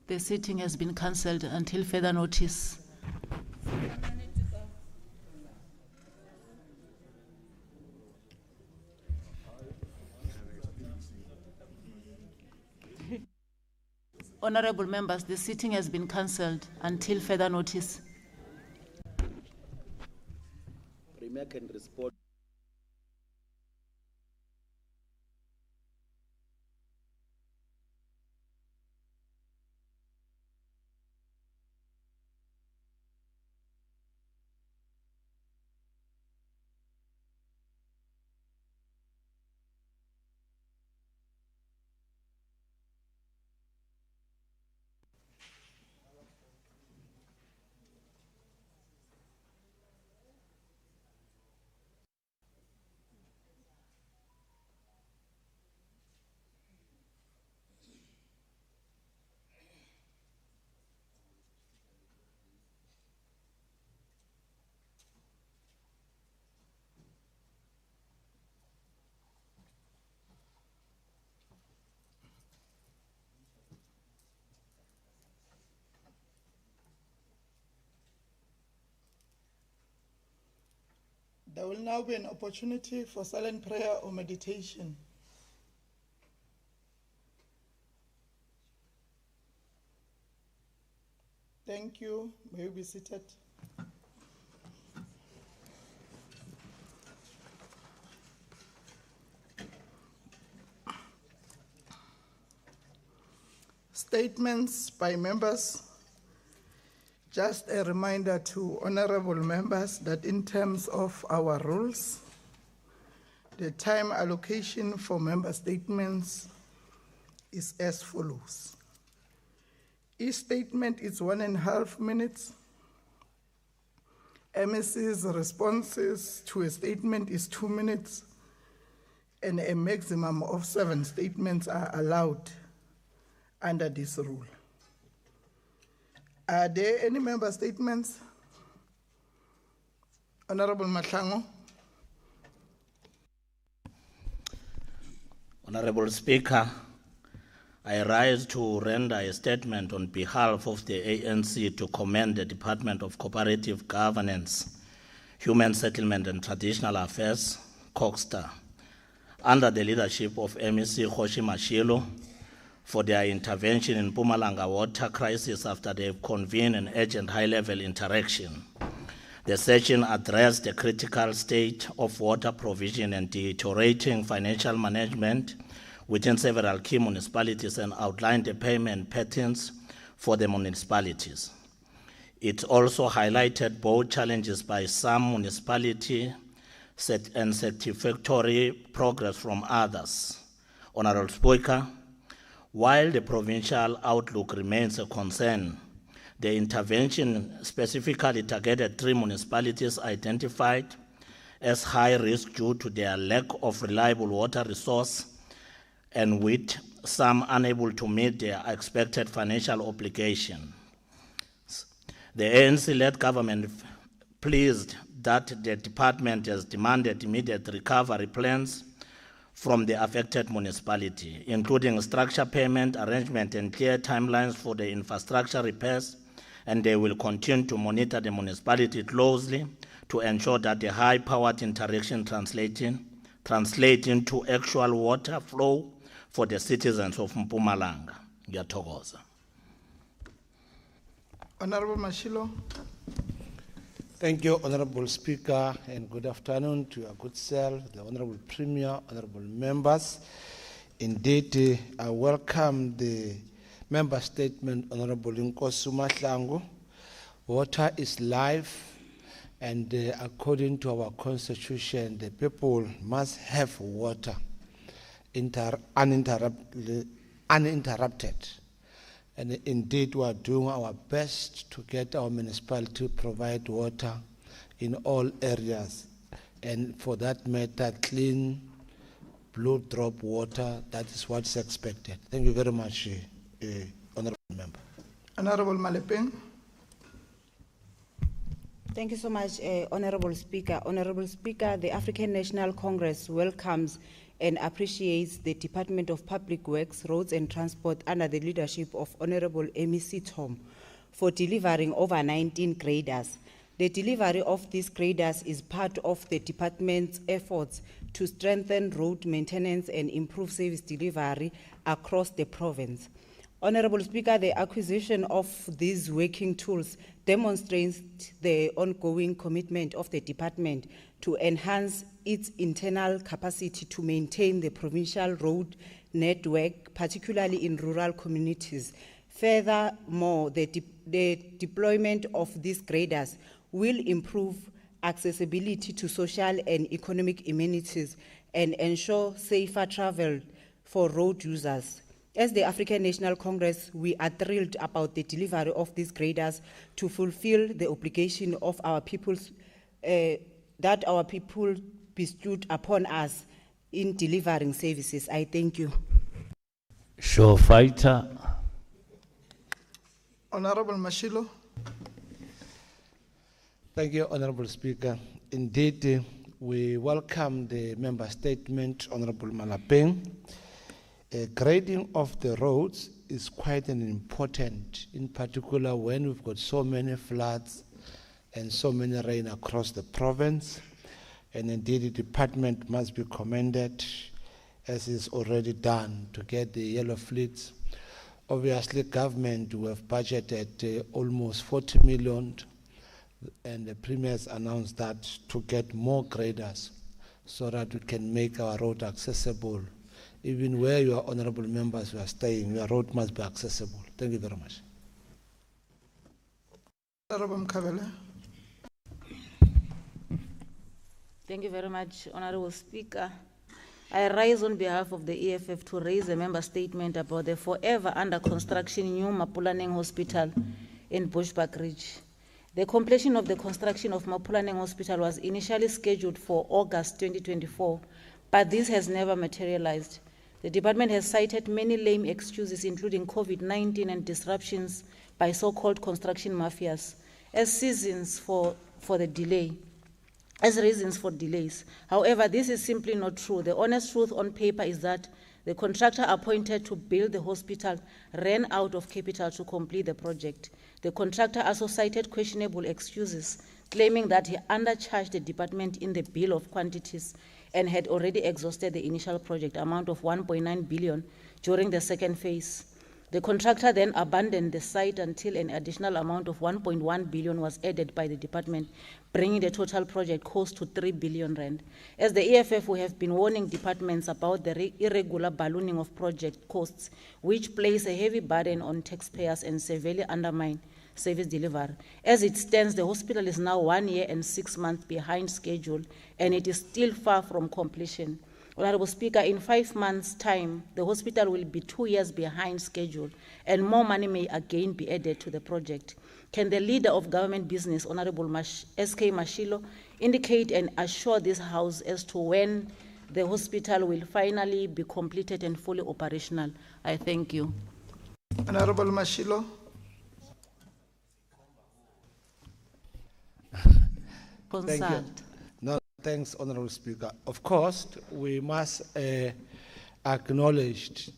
The sitting has been cancelled until further notice. Honorable members, the sitting has been cancelled until further notice. Premier can respond. There will now be an opportunity for silent prayer or meditation. Thank you. May you be seated. Statements by members. Just a reminder to honorable members that in terms of our rules, the time allocation for member statements is as follows. Each statement is 1.5 minutes. MEC's responses to a statement is 2 minutes, and a maximum of 7 statements are allowed under this rule. Are there any member statements? Honorable Mahlangu. Honorable Speaker, I rise to render a statement on behalf of the ANC to commend the Department of Cooperative Governance, Human Settlement and Traditional Affairs, COGSTA, under the leadership of MEC Kgoshi Mashilo, for their intervention in Mpumalanga water crisis after they've convened an urgent high-level interaction. The session addressed the critical state of water provision and deteriorating financial management within several key municipalities and outlined the payment patterns for the municipalities. It also highlighted both challenges by some municipalities and satisfactory progress from others. Honorable Speaker, while the provincial outlook remains a concern, the intervention specifically targeted 3 municipalities identified as high risk due to their lack of reliable water resource and with some unable to meet their expected financial obligation. The ANC-led government pleased that the department has demanded immediate recovery plans from the affected municipality, including structure payment arrangement and clear timelines for the infrastructure repairs, and they will continue to monitor the municipality closely to ensure that the high-powered interaction translate into actual water flow for the citizens of Mpumalanga. Ngiyathokoza. Honorable Mashilo. Thank you, Honorable Speaker, and good afternoon to your good self, the Honorable Premier, Honorable members. Indeed, I welcome the member statement, Honorable Nkosi Mahlangu. Water is life, and according to our constitution, the people must have water uninterrupted. And indeed, we are doing our best to get our municipality to provide water in all areas. And for that matter, clean, blue drop water, that is what's expected. Thank you very much, Honorable Member. Honorable Malepeng. Thank you so much, Honorable Speaker. Honorable Speaker, the African National Congress welcomes and appreciates the Department of Public Works, Roads and Transport under the leadership of Honorable MEC Tom for delivering over 19 graders. The delivery of these graders is part of the department's efforts to strengthen road maintenance and improve service delivery across the province. Honorable Speaker, the acquisition of these working tools demonstrates the ongoing commitment of the department to enhance its internal capacity to maintain the provincial road network, particularly in rural communities. Furthermore, the deployment of these graders will improve accessibility to social and economic amenities and ensure safer travel for road users. As the African National Congress, we are thrilled about the delivery of these graders to fulfill the obligation of our people's, that our people bestowed upon us in delivering services. I thank you. Show fighter. Honorable Mashilo. Thank you, Honorable Speaker. Indeed, we welcome the member statement, Honorable Malapeng. Grading of the roads is quite an important, in particular when we've got so many floods and so many rain across the province. And indeed, the department must be commended, as is already done, to get the yellow fleets. Obviously, government will have budgeted almost 40 million, and the premiers announced that to get more graders so that we can make our road accessible. Even where your honorable members were staying, your road must be accessible. Thank you very much. Honorable Mkabela. Thank you very much, Honorable Speaker. I rise on behalf of the EFF to raise a member statement about the forever under construction new Mpumalanga Hospital in Bushbuck Ridge. The completion of the construction of Mpumalanga Hospital was initially scheduled for August 2024, but this has never materialized. The department has cited many lame excuses, including COVID-19 and disruptions by so-called construction mafias, as reasons for the delay. However, this is simply not true. The honest truth on paper is that the contractor appointed to build the hospital ran out of capital to complete the project. The contractor also cited questionable excuses, claiming that he undercharged the department in the bill of quantities and had already exhausted the initial project amount of 1.9 billion during the second phase. The contractor then abandoned the site until an additional amount of 1.1 billion was added by the department, bringing the total project cost to 3 billion rand. As the EFF, we have been warning departments about the irregular ballooning of project costs, which place a heavy burden on taxpayers and severely undermine service delivery. As it stands, the hospital is now 1 year and 6 months behind schedule, and it is still far from completion. Honorable Speaker, in 5 months' time, the hospital will be 2 years behind schedule, and more money may again be added to the project. Can the leader of government business, Honorable S.K. Mashilo, indicate and assure this House as to when the hospital will finally be completed and fully operational? I thank you. Honorable Mashilo. Consult. No, thanks, Honorable Speaker. Of course, we must acknowledge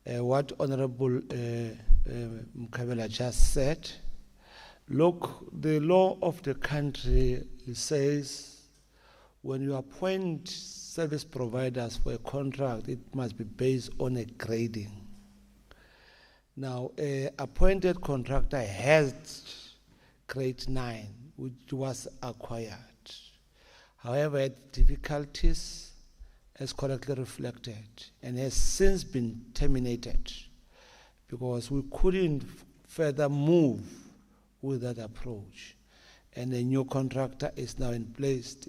what Honorable Mkabela just said. Look, the law of the country says when you appoint service providers for a contract, it must be based on a grading. Now, an appointed contractor has grade 9, which was acquired. However, had difficulties, as correctly reflected, and has since been terminated because we couldn't further move with that approach. And a new contractor is now in place.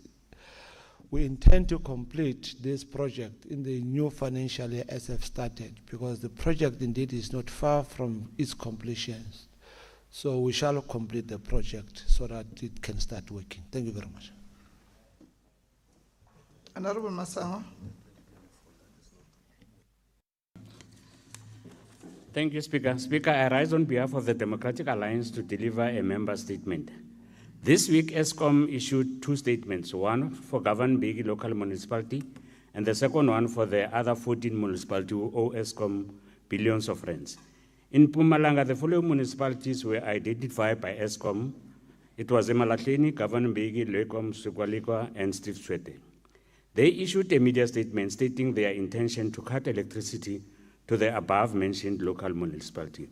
We intend to complete this project in the new financial year as I've started, because the project indeed is not far from its completion. So we shall complete the project so that it can start working. Thank you very much. Honorable Masango. Thank you, Speaker. Speaker, I rise on behalf of the Democratic Alliance to deliver a member statement. This week, ESCOM issued 2 statements, one for Govan Begi local municipality and the second one for the other 14 municipalities who owe ESCOM billions of rands. In Mpumalanga, the following municipalities were identified by ESCOM. It was Emalahleni, Governor Mbeki, Lekom, Sukwalikwa, and Steve Swete. They issued a media statement stating their intention to cut electricity to the above-mentioned local municipality,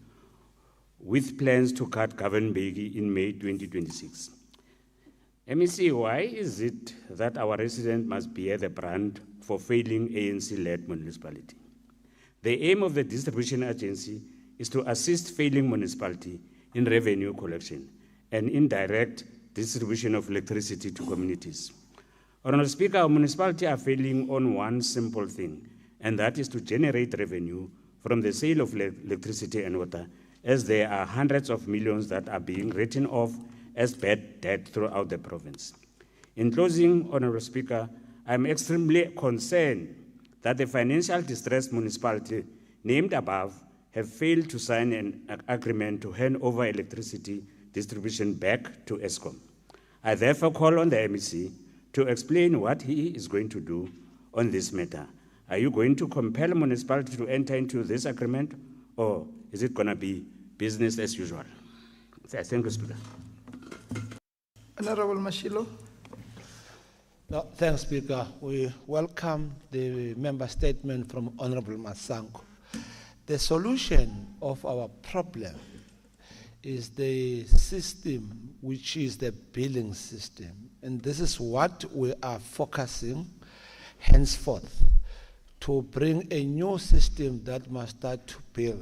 with plans to cut Governor Mbeki in May 2026. MEC, why is it that our residents must bear the brunt for failing ANC-led municipality? The aim of the distribution agency is to assist failing municipality in revenue collection and indirect distribution of electricity to communities. Honourable Speaker, our municipalities are failing on one simple thing, and that is to generate revenue from the sale of electricity and water, as there are hundreds of millions that are being written off as bad debt throughout the province. In closing, Honourable Speaker, I am extremely concerned that the financial distressed municipality named above have failed to sign an agreement to hand over electricity distribution back to ESCOM. I therefore call on the MEC to explain what he is going to do on this matter. Are you going to compel municipality to enter into this agreement, or is it going to be business as usual? Thank you, Speaker. Honorable Mashilo. No, thanks, Speaker. We welcome the member statement from Honorable Masango. The solution of our problem is the system, which is the billing system. And this is what we are focusing henceforth, to bring a new system that must start to bill.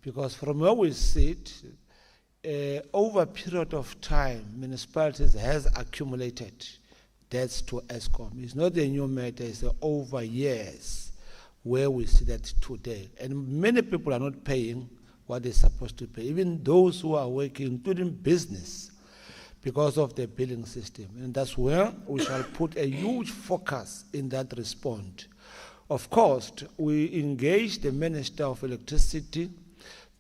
Because from where we sit, over a period of time, municipalities has accumulated debts to ESCOM. It's not a new matter, it's over years where we see that today. And many people are not paying what they're supposed to pay, even those who are working, including business, because of the billing system. And that's where we shall put a huge focus in that response. Of course, we engaged the Minister of Electricity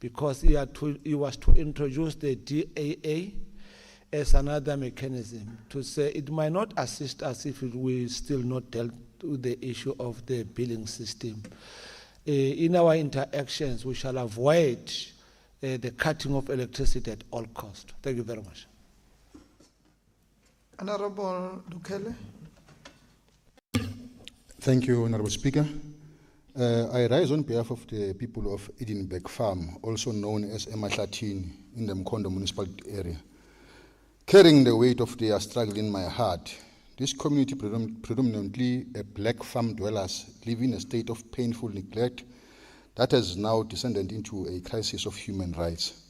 because he was to introduce the DAA as another mechanism to say it might not assist us if we still not dealt with the issue of the billing system. In our interactions, we shall avoid the cutting of electricity at all costs. Thank you very much. Honorable Dukele. Thank you, Honorable Speaker. I rise on behalf of the people of Edinburgh Farm, also known as Emalahleni, in the Mkondo municipal area. Carrying the weight of their struggle in my heart, this community, predominantly black farm dwellers, live in a state of painful neglect that has now descended into a crisis of human rights.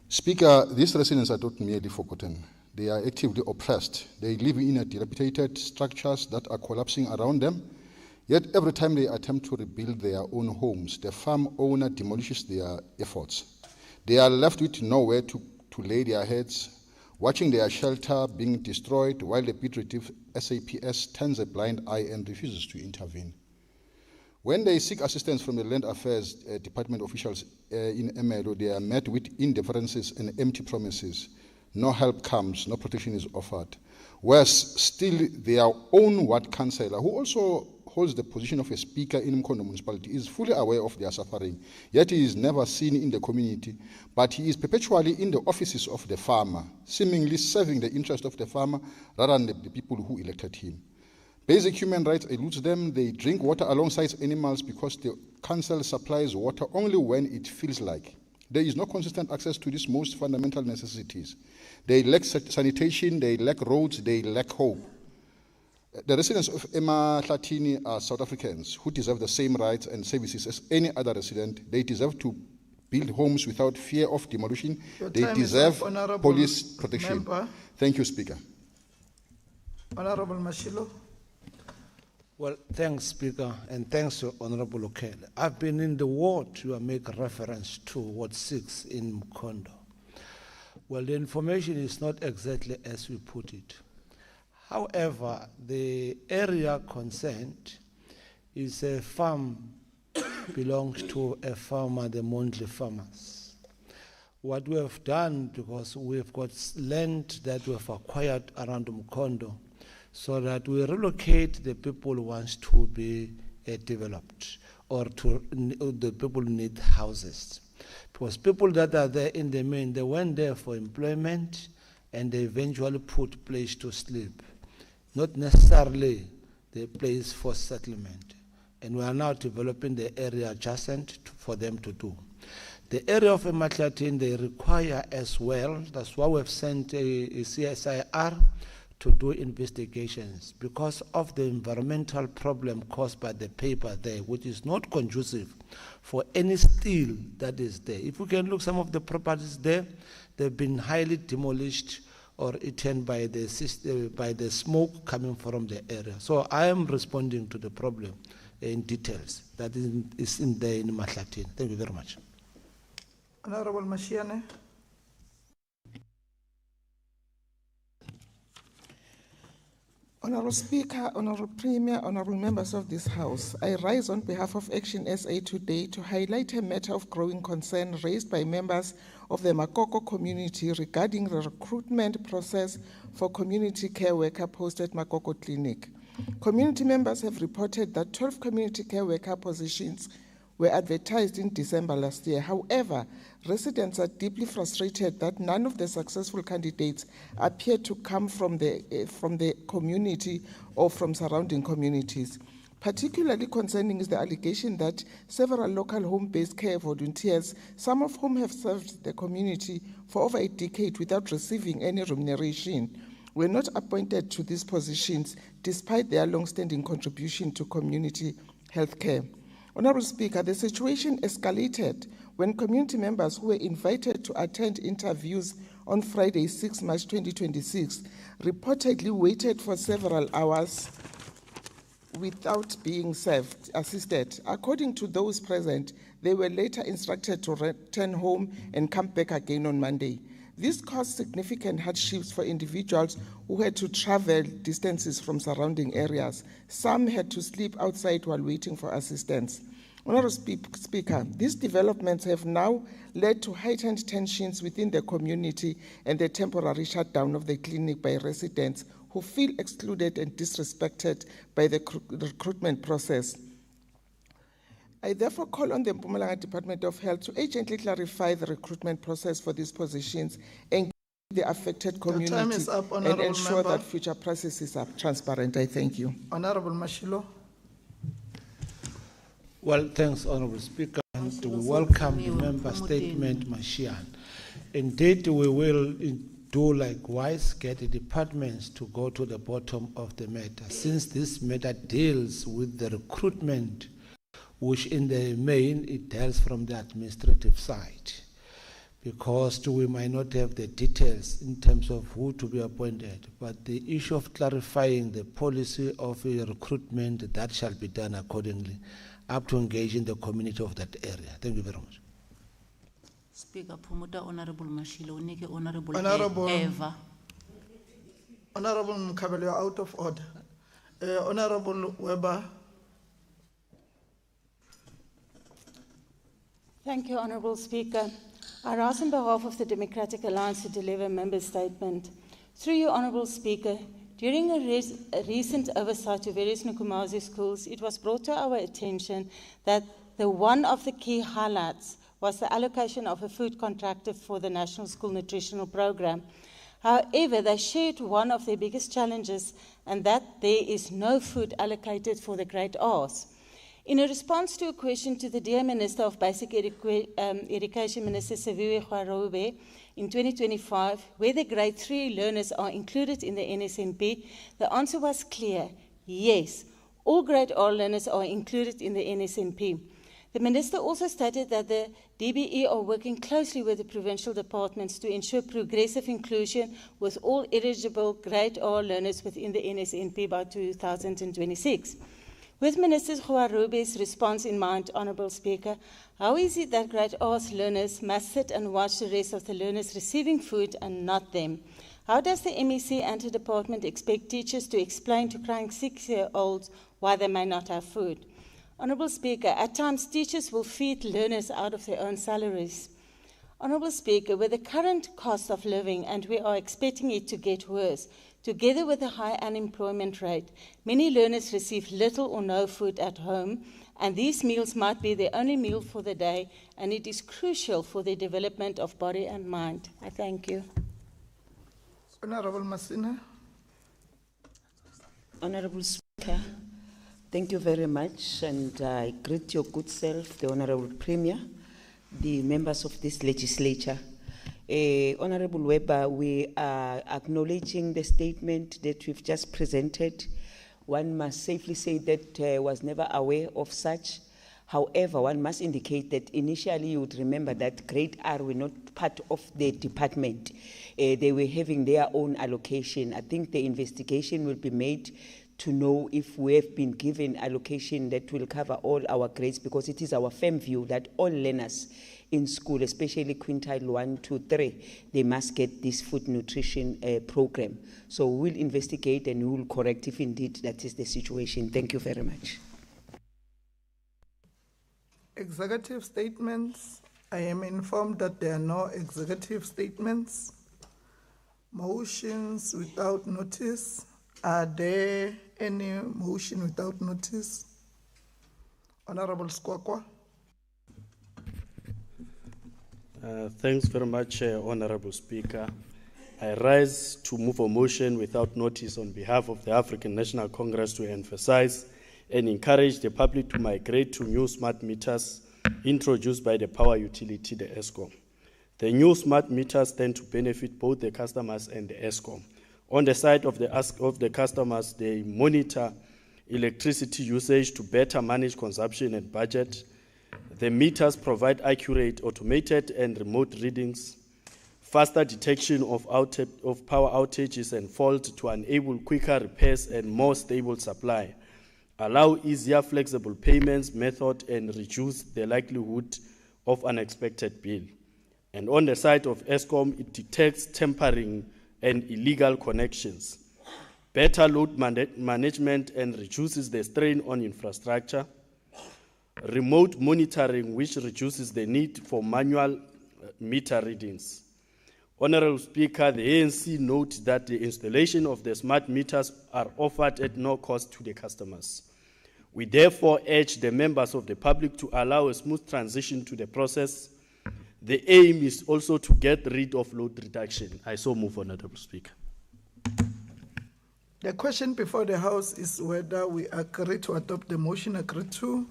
Speaker, these residents are not merely forgotten. They are actively oppressed. They live in dilapidated structures that are collapsing around them. Yet every time they attempt to rebuild their own homes, the farm owner demolishes their efforts. They are left with nowhere to lay their heads, watching their shelter being destroyed while the putative SAPS turns a blind eye and refuses to intervene. When they seek assistance from the Land Affairs Department officials in Emelo, they are met with indifferences and empty promises. No help comes, no protection is offered. Whereas still their own ward councillor, who also holds the position of a speaker in Mkondo municipality, is fully aware of their suffering, yet he is never seen in the community, but he is perpetually in the offices of the farmer, seemingly serving the interest of the farmer rather than the people who elected him. Basic human rights eludes them. They drink water alongside animals because the council supplies water only when it feels like. There is no consistent access to these most fundamental necessities. They lack sanitation, they lack roads, they lack hope. The residents of Emalahleni are South Africans who deserve the same rights and services as any other resident. They deserve to build homes without fear of demolition. They deserve police protection. Member. Thank you, Speaker. Honorable Mashilo. Well, thanks, Speaker, and thanks to Honorable Okele. I've been in the ward you make reference to, Ward 6 in Mkondo. Well, the information is not exactly as we put it. However, the area concerned is a farm, belongs to a farmer, the Mondli farmers. What we have done, because we've got land that we have acquired around Mkondo, so that we relocate the people who wants to be developed, or the people who need houses. Because people that are there in the main, they went there for employment and they eventually put place to sleep, not necessarily the place for settlement. And we are now developing the area adjacent for them to do. The area of Ematlatin, they require as well, that's why we've sent a CSIR to do investigations, because of the environmental problem caused by the paper there, which is not conducive for any steel that is there. If we can look, some of the properties there, they've been highly demolished or eaten by the smoke coming from the area. So I am responding to the problem in details that is in there in Mahlatin. Thank you very much. Honorable Mashiane. Honorable Speaker, Honorable Premier, Honorable members of this House, I rise on behalf of Action SA today to highlight a matter of growing concern raised by members of the Makoko community regarding the recruitment process for community care worker post at Makoko Clinic. Community members have reported that 12 community care worker positions were advertised in December last year. However, residents are deeply frustrated that none of the successful candidates appear to come from the community or from surrounding communities. Particularly concerning is the allegation that several local home-based care volunteers, some of whom have served the community for over a decade without receiving any remuneration, were not appointed to these positions despite their long-standing contribution to community health care. Honorable Speaker, the situation escalated when community members who were invited to attend interviews on Friday, 6 March 2026, reportedly waited for several hours without being assisted. According to those present, they were later instructed to return home and come back again on Monday. This caused significant hardships for individuals who had to travel distances from surrounding areas. Some had to sleep outside while waiting for assistance. Honorable Speaker, these developments have now led to heightened tensions within the community and the temporary shutdown of the clinic by residents who feel excluded and disrespected by the recruitment process. I therefore call on the Mpumalanga Department of Health to urgently clarify the recruitment process for these positions and the affected community time is up, and Honourable ensure Member. that future processes are transparent. I thank you. Honorable Mashilo. Well, thanks, Honorable Speaker, and to welcome the member statement, Mashian. Indeed, we will do likewise, get the departments to go to the bottom of the matter, since this matter deals with the recruitment, which in the main, it deals from the administrative side, because we might not have the details in terms of who to be appointed, but the issue of clarifying the policy of recruitment, that shall be done accordingly, up to engaging the community of that area. Thank you very much. Speaker, promoter Honorable Mashilo, Nike Honorable Honorable Mkabel, you are out of order. Honorable Weber. Thank you, Honourable Speaker. I rise on behalf of the Democratic Alliance to deliver a member statement. Through you, Honourable Speaker, during a recent oversight to various Nkumazi schools, it was brought to our attention that one of the key highlights was the allocation of a food contractor for the National School Nutritional Programme. However, they shared one of their biggest challenges, and that there is no food allocated for the grade R's. In a response to a question to the dear Minister of Basic Education, Minister Siviwe Khwarobe, in 2025, whether grade 3 learners are included in the NSNP, the answer was clear: yes, all grade R learners are included in the NSNP. The Minister also stated that the DBE are working closely with the provincial departments to ensure progressive inclusion with all eligible grade R learners within the NSNP by 2026. With Minister Khwarobe's response in mind, Honourable Speaker, how is it that grade R's learners must sit and watch the rest of the learners receiving food and not them? How does the MEC and the department expect teachers to explain to crying 6-year-olds why they may not have food? Honourable Speaker, at times teachers will feed learners out of their own salaries. Honourable Speaker, with the current cost of living, and we are expecting it to get worse, Together with a high unemployment rate, many learners receive little or no food at home, and these meals might be their only meal for the day, and it is crucial for their development of body and mind. I thank you. Honorable Masina. Honorable Speaker, thank you very much, and I greet your good self, the Honorable Premier, the members of this legislature. Honorable Weber, we are acknowledging the statement that we've just presented. One must safely say that was never aware of such. However, one must indicate that initially you would remember that grade R were not part of the department. They were having their own allocation. I think the investigation will be made to know if we have been given allocation that will cover all our grades, because it is our firm view that all learners in school, especially quintile 1 to 3, they must get this food nutrition program. So we'll investigate and we will correct if indeed that is the situation. Thank you very much. Executive statements. I am informed that there are no executive statements. Motions without notice. Are there any motion without notice? Honorable Skwakwa. Thanks very much, Honorable Speaker. I rise to move a motion without notice on behalf of the African National Congress to emphasize and encourage the public to migrate to new smart meters introduced by the power utility, the ESCOM. The new smart meters tend to benefit both the customers and the ESCOM. On the side of the customers, they monitor electricity usage to better manage consumption and budget. The meters provide accurate, automated, and remote readings, faster detection of power outages and faults to enable quicker repairs and more stable supply, allow easier, flexible payments method, and reduce the likelihood of unexpected bill. And on the side of ESCOM, it detects tampering and illegal connections, better load management, and reduces the strain on infrastructure. Remote monitoring, which reduces the need for manual meter readings. Honorable Speaker, the ANC notes that the installation of the smart meters are offered at no cost to the customers. We therefore urge the members of the public to allow a smooth transition to the process. The aim is also to get rid of load reduction. I so move, Honorable Speaker. The question before the House is whether we agree to adopt the motion. Agreed to?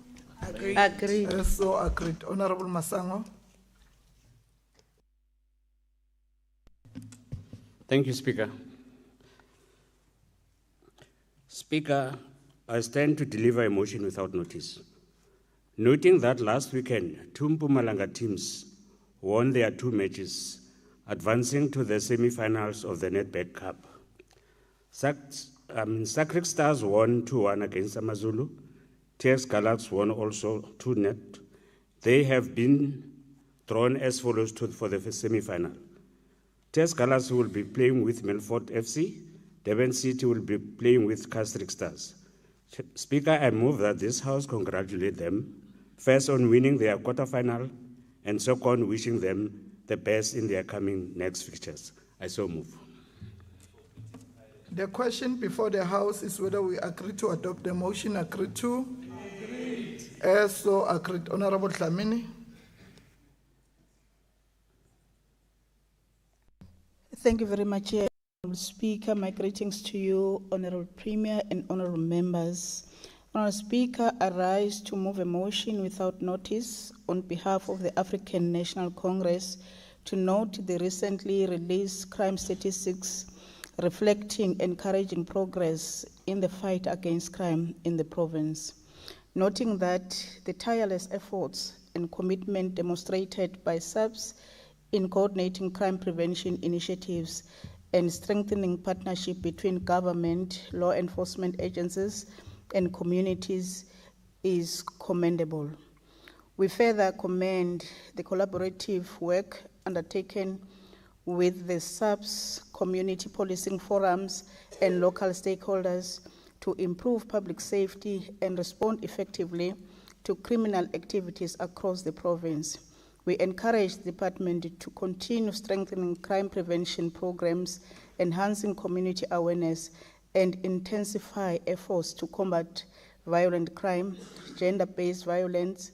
Agreed. Agreed. So agreed. Honorable Masango. Thank you, Speaker. Speaker, I stand to deliver a motion without notice. Noting that last weekend, 2 Mpumalanga teams won their 2 matches, advancing to the semi-finals of the Nedbank Cup. Sacred Stars won 2-1 against Amazulu. TX Galaxy won also 2-0. They have been drawn as follows for the semi-final. TX Galaxy will be playing with Milford FC. Durban City will be playing with Castric Stars. Speaker, I move that this House congratulate them, first on winning their quarterfinal, and second, wishing them the best in their coming next fixtures. I so move. The question before the House is whether we agree to adopt the motion. Agreed to? Agreed. So agreed. Honorable Dlamini. Thank you very much, Honorable Speaker. My greetings to you, Honorable Premier and Honorable Members. Honorable Speaker, I rise to move a motion without notice on behalf of the African National Congress to note the recently released crime statistics reflecting encouraging progress in the fight against crime in the province. Noting that the tireless efforts and commitment demonstrated by SAPS in coordinating crime prevention initiatives and strengthening partnership between government, law enforcement agencies, and communities is commendable. We further commend the collaborative work undertaken with the SAPS community policing forums and local stakeholders to improve public safety and respond effectively to criminal activities across the province. We encourage the department to continue strengthening crime prevention programs, enhancing community awareness, and intensify efforts to combat violent crime, gender-based violence,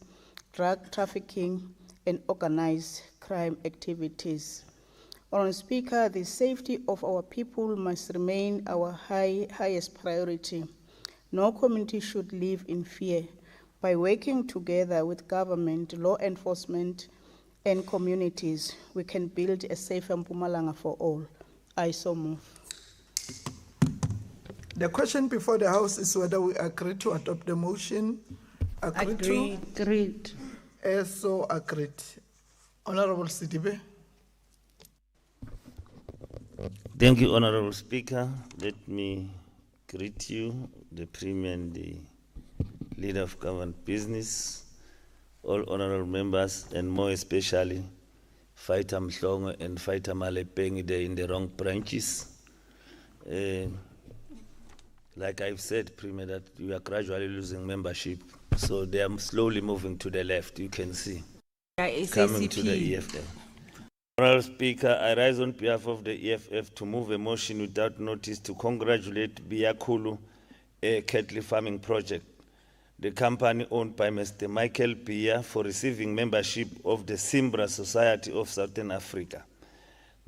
drug trafficking, and organized crime activities. Honourable Speaker, the safety of our people must remain our highest priority. No community should live in fear. By working together with government, law enforcement, and communities, we can build a safer Mpumalanga for all. I so move. The question before the House is whether we agree to adopt the motion. Agree. Agreed. So agreed. Honorable Sidibe. Thank you, Honorable Speaker. Let me greet you, the Premier and the Leader of Government Business, all honorable members, and more especially Fighter Mhlongo and Fighter Malepeng, they're in the wrong branches. Like I've said, Premier, that we are gradually losing membership, so they are slowly moving to the left, you can see, coming to the EFF. Honorable Speaker, I rise on behalf of the EFF to move a motion without notice to congratulate Biakulu Cattle Farming Project, the company owned by Mr. Michael Pia, for receiving membership of the Simbra Society of Southern Africa.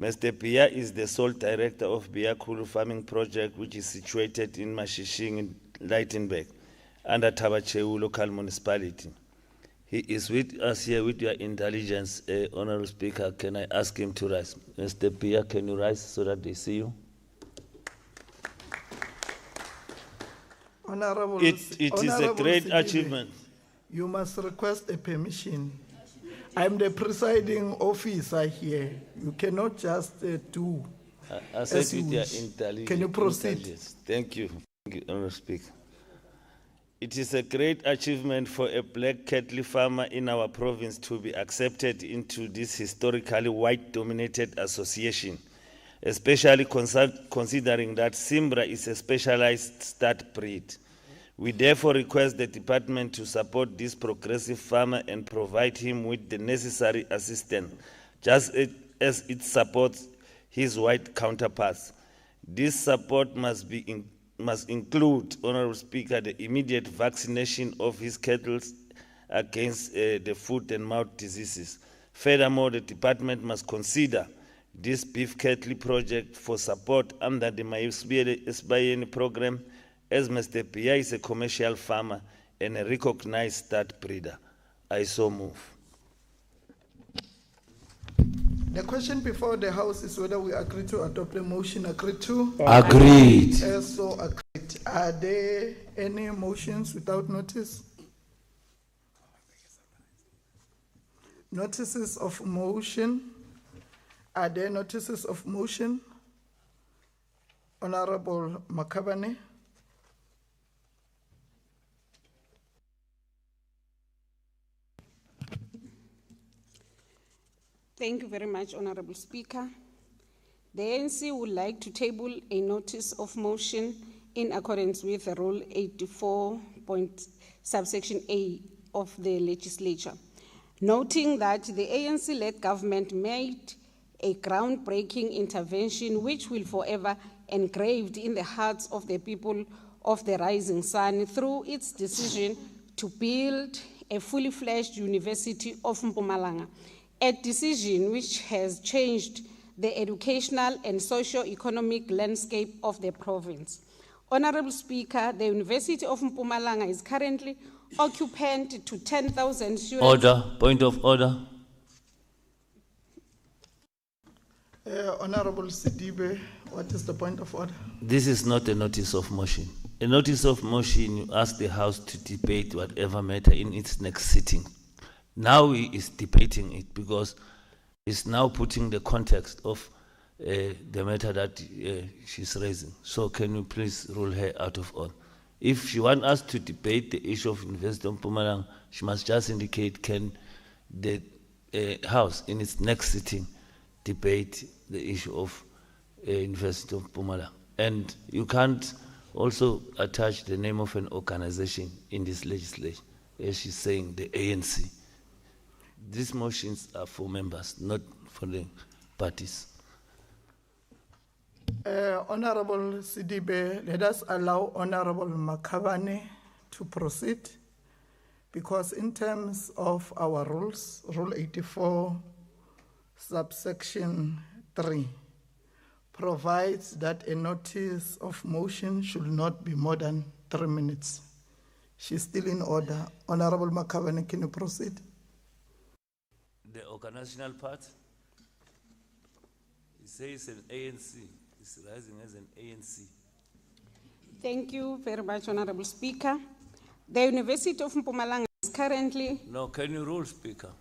Mr. Pia is the sole director of Biakulu Farming Project, which is situated in Mashishing in Lightenberg, under Tabacheu local municipality. He is with us here with your intelligence, Honorable Speaker. Can I ask him to rise? Mr. Pia, can you rise so that they see you? Honorable, it is a great achievement. You must request a permission. I'm the presiding officer here. You cannot just do. I said with your intelligence. Can you proceed? Thank you. Thank you, Honorable Speaker. It is a great achievement for a black cattle farmer in our province to be accepted into this historically white-dominated association, especially considering that Simbra is a specialized stud breed. We therefore request the department to support this progressive farmer and provide him with the necessary assistance, just as it supports his white counterparts. This support must include, Honorable Speaker, the immediate vaccination of his cattle against the foot and mouth diseases. Furthermore, the department must consider this beef cattle project for support under the Maisbieni program, as Mr. Pia is a commercial farmer and a recognized stud breeder. I so move. The question before the House is whether we agree to adopt the motion. Agree to? Agreed. So agreed. Are there any motions without notice? Notices of motion. Are there notices of motion? Honorable Makabane. Thank you very much, Honorable Speaker. The ANC would like to table a notice of motion in accordance with the Rule 84. Subsection A of the legislature, noting that the ANC-led government made a groundbreaking intervention which will forever engraved in the hearts of the people of the Rising Sun through its decision to build a fully fledged University of Mpumalanga, a decision which has changed the educational and socio-economic landscape of the province. Honorable Speaker, the University of Mpumalanga is currently occupant to 10,000 students. Order, point of order. Honorable Sidibe, what is the point of order? This is not a notice of motion. A notice of motion, you ask the House to debate whatever matter in its next sitting. Now he is debating it because it's now putting the context of the matter that she's raising. So can you please rule her out of order? If she wants us to debate the issue of University of Mpumalanga, she must just indicate can the House in its next sitting debate the issue of University of Mpumalanga. And you can't also attach the name of an organization in this legislation, as she's saying, the ANC. These motions are for members, not for the parties. Honorable Sidibe, let us allow Honorable Makabane to proceed, because in terms of our rules, Rule 84, subsection 3, provides that a notice of motion should not be more than 3 minutes. She's still in order. Honorable Makabane, can you proceed? The organizational part, it says an ANC, it's rising as an ANC. Thank you very much, Honorable Speaker. The University of Mpumalanga is currently... No, can you rule, Speaker?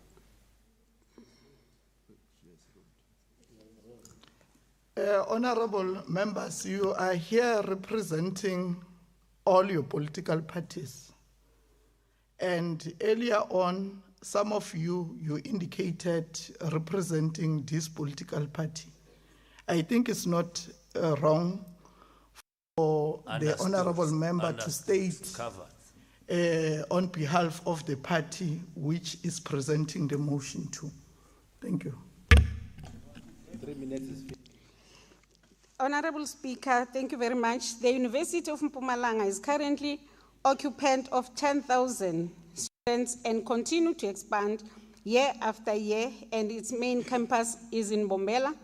Honorable members, you are here representing all your political parties. And earlier on, some of you indicated representing this political party. I think it's not wrong for the honorable member to state on behalf of the party which is presenting the motion to. Thank you. 3 minutes is Honorable Speaker, thank you very much. The University of Mpumalanga is currently occupant of 10,000 students and continue to expand year after year, and its main campus is in Bombela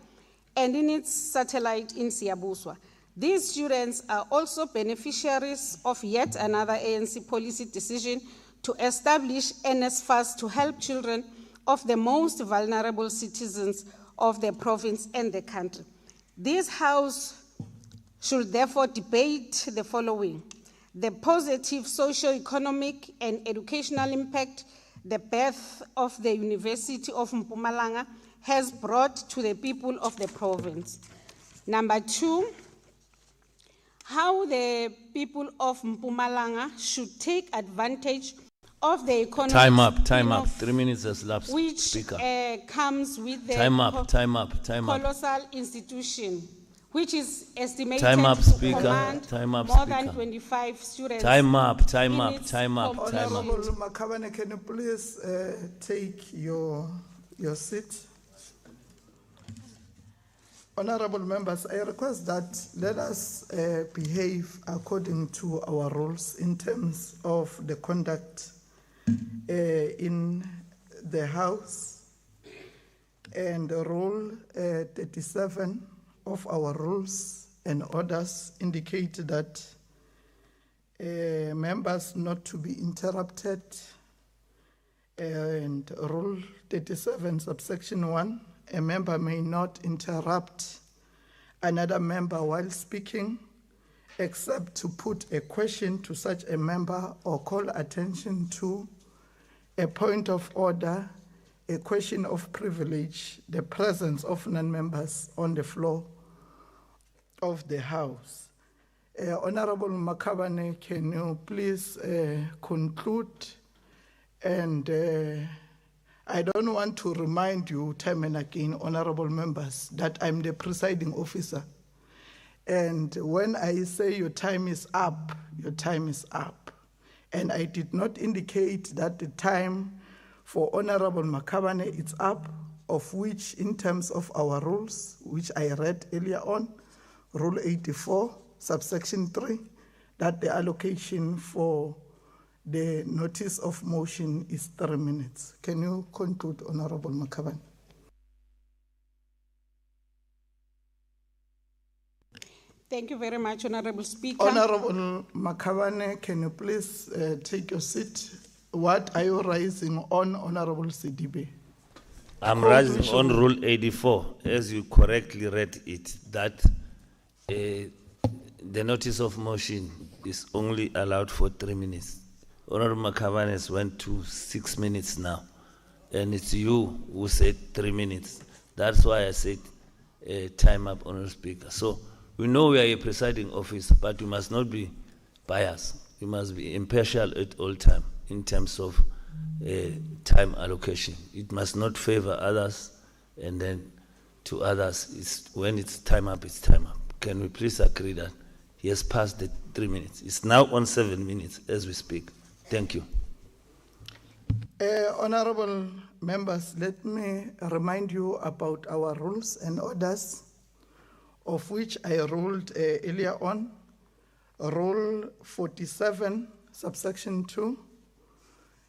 and in its satellite in Siabuswa. These students are also beneficiaries of yet another ANC policy decision to establish NSFAS to help children of the most vulnerable citizens of the province and the country. This House should therefore debate the following: the positive socio-economic and educational impact the birth of the University of Mpumalanga has brought to the people of the province. Number 2, how the people of Mpumalanga should take advantage of the economic Time up. 3 minutes has lapsed, which Speaker. Comes with the Time up. colossal institution, which is estimated Time up, to Speaker. command Time up, more Speaker. than 25 students. Time up. Honorable Makabane, can you please take your seat? Honorable members, I request that let us behave according to our rules in terms of the conduct in the House, and Rule 37 of our rules and orders indicate that members not to be interrupted, and Rule 37 subsection 1, a member may not interrupt another member while speaking, except to put a question to such a member or call attention to a point of order, a question of privilege, the presence of non-members on the floor of the House. Honorable Makabane, can you please conclude? And I don't want to remind you time and again, honorable members, that I'm the presiding officer. And when I say your time is up, your time is up. And I did not indicate that the time for Honorable Makabane is up, of which in terms of our rules, which I read earlier on, Rule 84, subsection 3, that the allocation for the notice of motion is 3 minutes. Can you conclude, Honorable Makabane? Thank you very much, Honorable Speaker. Honorable Makabane, can you please take your seat? What are you raising on, Honorable Sidibe? I'm rising on Rule 84, as you correctly read it, that the notice of motion is only allowed for 3 minutes. Honorable Makabane has went to 6 minutes now, and it's you who said 3 minutes. That's why I said time up, Honorable Speaker. So we know we are a presiding officer, but we must not be biased. We must be impartial at all time in terms of time allocation. It must not favor others, and then to others, when it's time up, it's time up. Can we please agree that he has passed the 3 minutes? It's now on 7 minutes as we speak. Thank you. Honorable members, let me remind you about our rules and orders, of which I ruled earlier on. Rule 47, subsection 2.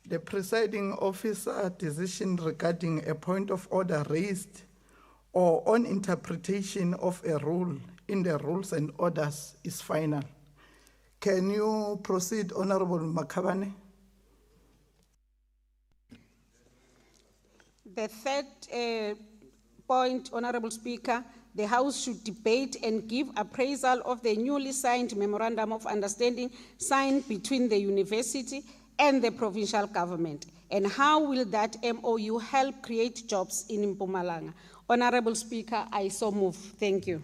The presiding officer decision regarding a point of order raised or on interpretation of a rule in the rules and orders is final. Can you proceed, Honorable Makabane? The third point, Honorable Speaker, the House should debate and give appraisal of the newly signed Memorandum of Understanding signed between the university and the provincial government. And how will that MOU help create jobs in Mpumalanga? Honorable Speaker, I so move. Thank you.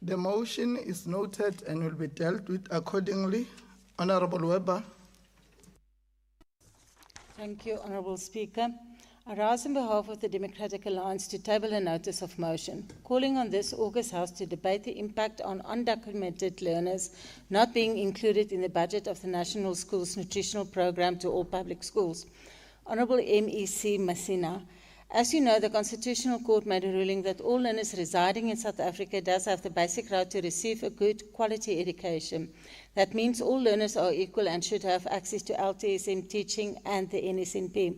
The motion is noted and will be dealt with accordingly. Honorable Weber. Thank you, Honourable Speaker. I rise on behalf of the Democratic Alliance to table a notice of motion, calling on this August House to debate the impact on undocumented learners not being included in the budget of the National Schools Nutritional Programme to all public schools. Honourable MEC Masina, as you know, the Constitutional Court made a ruling that all learners residing in South Africa does have the basic right to receive a good quality education. That means all learners are equal and should have access to LTSM teaching and the NSNP.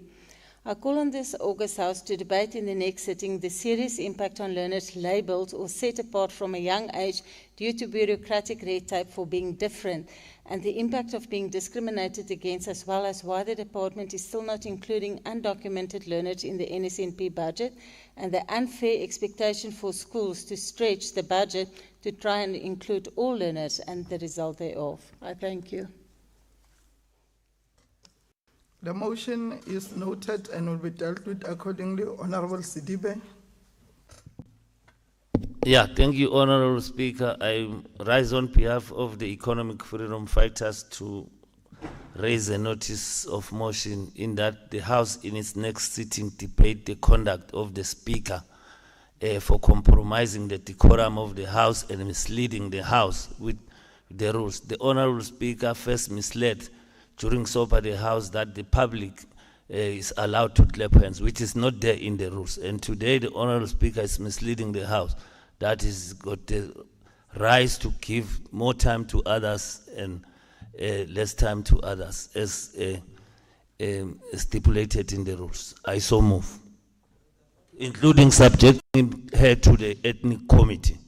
I call on this August House to debate in the next sitting the serious impact on learners labelled or set apart from a young age due to bureaucratic red tape for being different, and the impact of being discriminated against, as well as why the department is still not including undocumented learners in the NSNP budget, and the unfair expectation for schools to stretch the budget to try and include all learners and the result thereof. I thank you. The motion is noted and will be dealt with accordingly. Honorable Sidibe. Yeah, thank you, Honorable Speaker. I rise on behalf of the economic freedom fighters to raise a notice of motion in that the House in its next sitting debate the conduct of the Speaker for compromising the decorum of the House and misleading the House with the rules. The Honorable Speaker first misled during SOPA the House that the public is allowed to clap hands, which is not there in the rules. And today the Honorable Speaker is misleading the House. That is got the right to give more time to others and less time to others as stipulated in the rules. I so move, including subjecting her to the ethnic committee.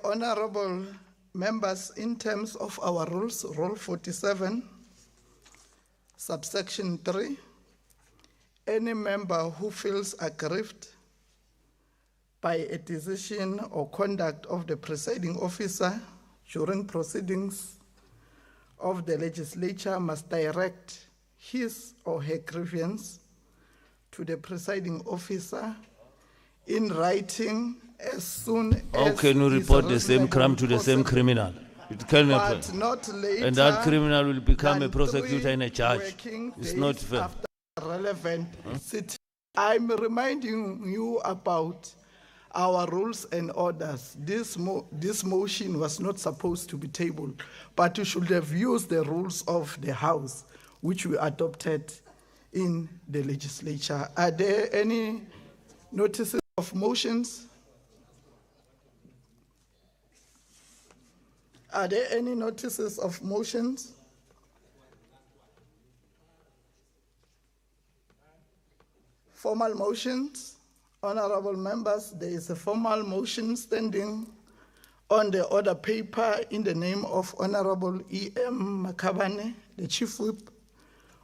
Honorable members, in terms of our rules, Rule 47, subsection 3, any member who feels aggrieved by a decision or conduct of the presiding officer during proceedings of the legislature must direct his or her grievance to the presiding officer in writing as soon as... How can you report the same crime to the same criminal? It can happen. But not later, and that criminal will become a prosecutor and a judge. It's not fair. Relevant city. I'm reminding you about our rules and orders. This motion was not supposed to be tabled, but you should have used the rules of the House, which we adopted in the legislature. Are there any notices of motions? Are there any notices of motions? Formal motions. Honorable members, there is a formal motion standing on the order paper in the name of Honorable E.M. Makabane, the Chief Whip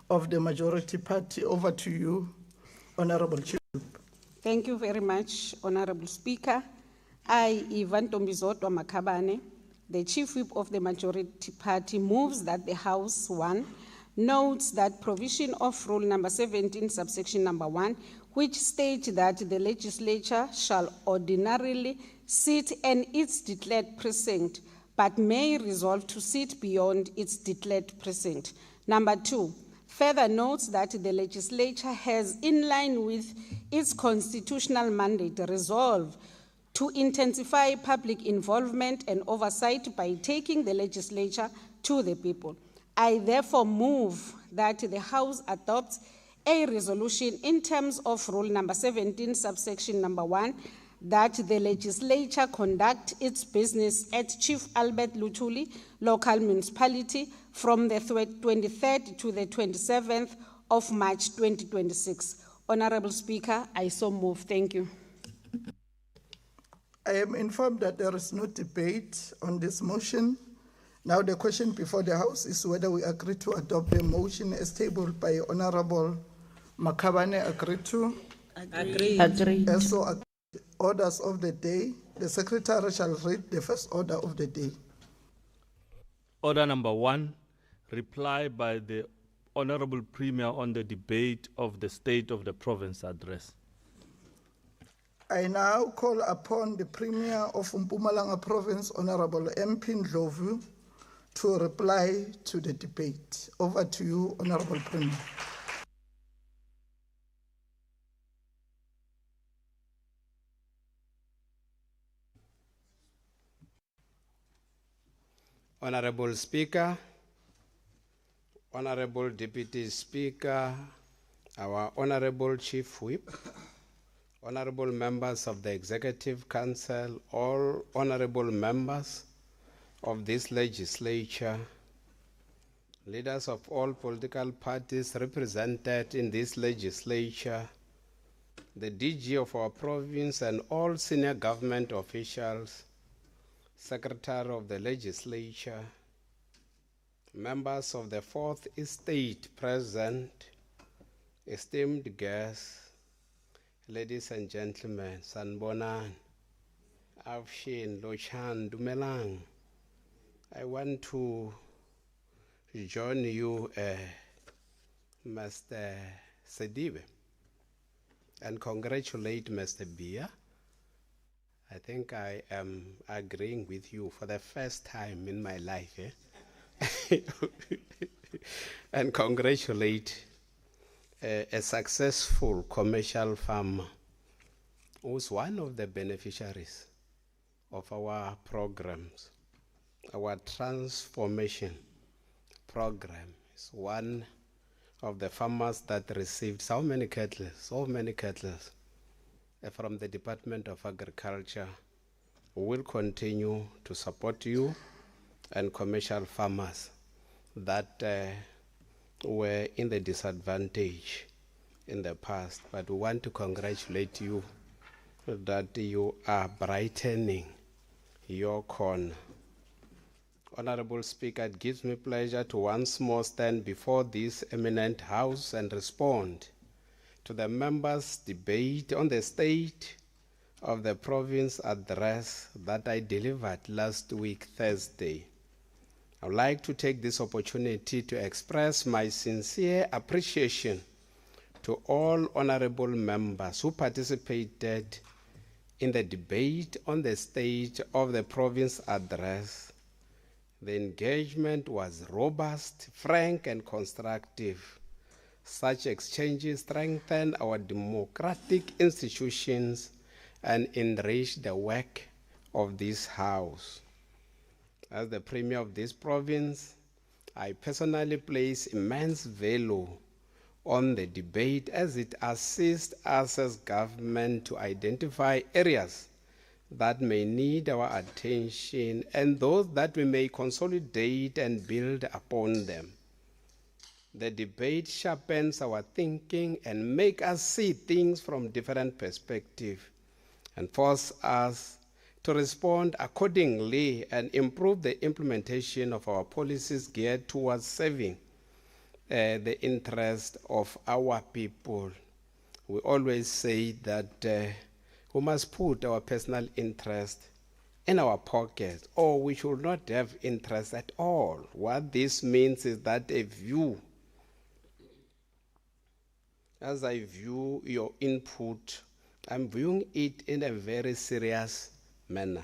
of the Majority Party. Over to you, Honorable Chief Whip. Thank you very much, Honorable Speaker. I, Ivan Tombizotwa Makabane, the Chief Whip of the Majority Party, moves that the House, 1, notes that provision of Rule number 17, subsection number 1, which states that the legislature shall ordinarily sit in its declared precinct, but may resolve to sit beyond its declared precinct. Number 2, further notes that the legislature has, in line with its constitutional mandate, resolved to intensify public involvement and oversight by taking the legislature to the people. I therefore move that the House adopts a resolution in terms of Rule number 17, subsection number 1, that the legislature conduct its business at Chief Albert Luthuli Local Municipality from the 23rd to the 27th of March 2026. Honorable Speaker, I so move. Thank you. I am informed that there is no debate on this motion. Now the question before the House is whether we agree to adopt the motion as tabled by Honorable Makabane. Agreed to? Agreed. Agreed. Also, orders of the day. The Secretary shall read the first order of the day. Order number 1, reply by the Honorable Premier on the debate of the State of the Province address. I now call upon the Premier of Mpumalanga Province, Honorable MP Ndlovu, to reply to the debate. Over to you, Honorable Premier. Honorable Speaker, Honorable Deputy Speaker, our Honorable Chief Whip, Honorable members of the Executive Council, all honorable members of this legislature, leaders of all political parties represented in this legislature, the DG of our province and all senior government officials, Secretary of the Legislature, members of the Fourth Estate present, esteemed guests, ladies and gentlemen, Sanbonan, Avshin, Lochan, Dumelang, I want to join you, Mr. Sedibe, and congratulate Mr. Bia. I think I am agreeing with you for the first time in my life. And congratulate a successful commercial farmer who's one of the beneficiaries of our programs. Our transformation program is one of the farmers that received so many cattle from the Department of Agriculture. We will continue to support you and commercial farmers that were in the disadvantage in the past. But we want to congratulate you that you are brightening your corner. Honorable Speaker, it gives me pleasure to once more stand before this eminent House and respond to the members' debate on the State of the Province address that I delivered last week, Thursday. I would like to take this opportunity to express my sincere appreciation to all honorable members who participated in the debate on the State of the Province address. The engagement was robust, frank, and constructive. Such exchanges strengthen our democratic institutions and enrich the work of this House. As the Premier of this province, I personally place immense value on the debate as it assists us as government to identify areas that may need our attention and those that we may consolidate and build upon them. The debate sharpens our thinking and makes us see things from different perspectives and force us to respond accordingly and improve the implementation of our policies geared towards serving the interest of our people. We always say that we must put our personal interest in our pocket, or we should not have interest at all. What this means is that as I view your input, I'm viewing it in a very serious manner.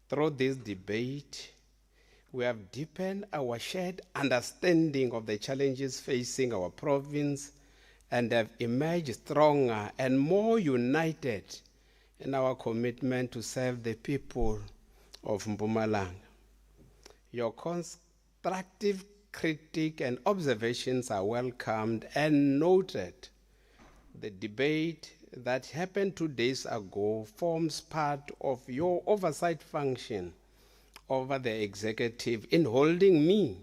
Through this debate, we have deepened our shared understanding of the challenges facing our province and have emerged stronger and more united in our commitment to serve the people of Mpumalanga. Your constructive critique and observations are welcomed and noted. The debate that happened 2 days ago forms part of your oversight function over the executive in holding me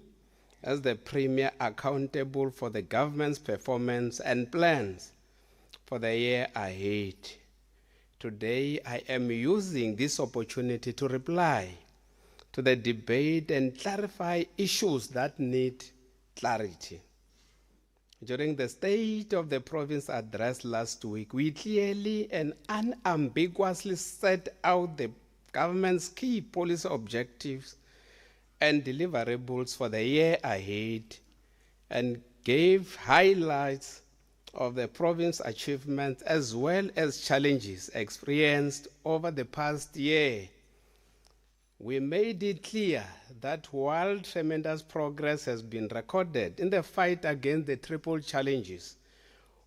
as the Premier accountable for the government's performance and plans for the year ahead. Today, I am using this opportunity to reply to the debate and clarify issues that need clarity. During the State of the Province address last week, we clearly and unambiguously set out the government's key policy objectives and deliverables for the year ahead and gave highlights of the province's achievements as well as challenges experienced over the past year. We made it clear that while tremendous progress has been recorded in the fight against the triple challenges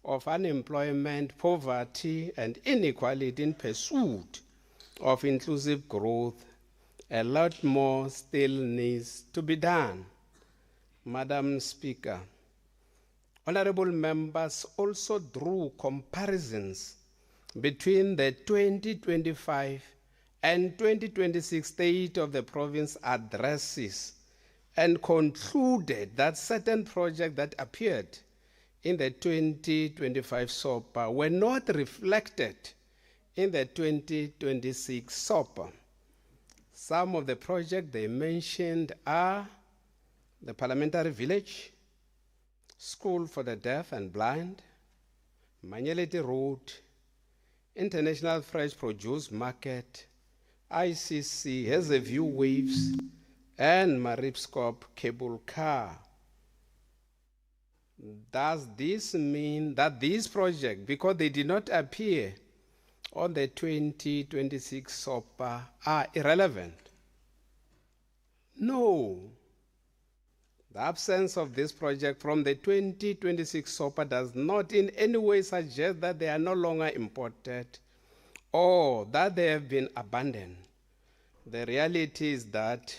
of unemployment, poverty, and inequality in pursuit of inclusive growth, a lot more still needs to be done. Madam Speaker, honorable members also drew comparisons between the 2025 and 2026 State of the Province addresses and concluded that certain projects that appeared in the 2025 SOPA were not reflected in the 2026 SOPA. Some of the projects they mentioned are the Parliamentary Village, School for the Deaf and Blind, Manyeleti Road, International Fresh Produce Market, ICC, Hazelview Waves, and Maripscop Cable Car. Does this mean that these projects, because they did not appear on the 2026 SOPA, are irrelevant? No. The absence of this project from the 2026 SOPA does not in any way suggest that they are no longer important or that they have been abandoned. The reality is that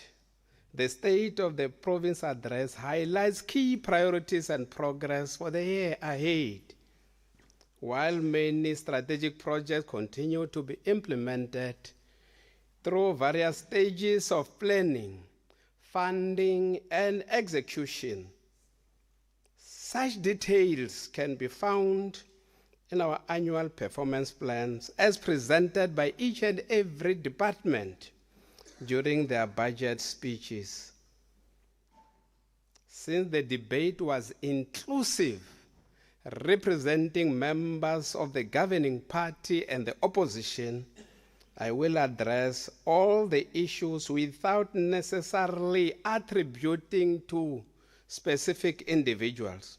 the State of the Province address highlights key priorities and progress for the year ahead. While many strategic projects continue to be implemented through various stages of planning, funding, and execution, such details can be found in our annual performance plans as presented by each and every department during their budget speeches. Since the debate was inclusive, representing members of the governing party and the opposition, I will address all the issues without necessarily attributing to specific individuals.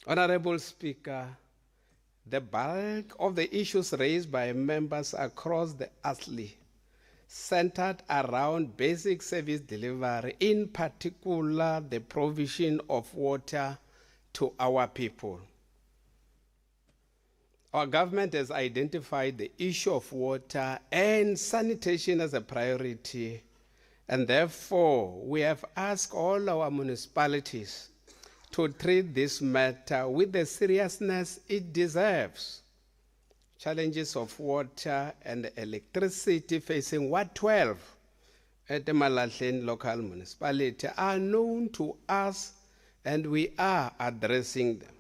Honorable Speaker, the bulk of the issues raised by members across the ASLI centered around basic service delivery, in particular the provision of water to our people. Our government has identified the issue of water and sanitation as a priority, and therefore we have asked all our municipalities to treat this matter with the seriousness it deserves. Challenges of water and electricity facing Ward 12 at the Malahleni local municipality are known to us, and we are addressing them.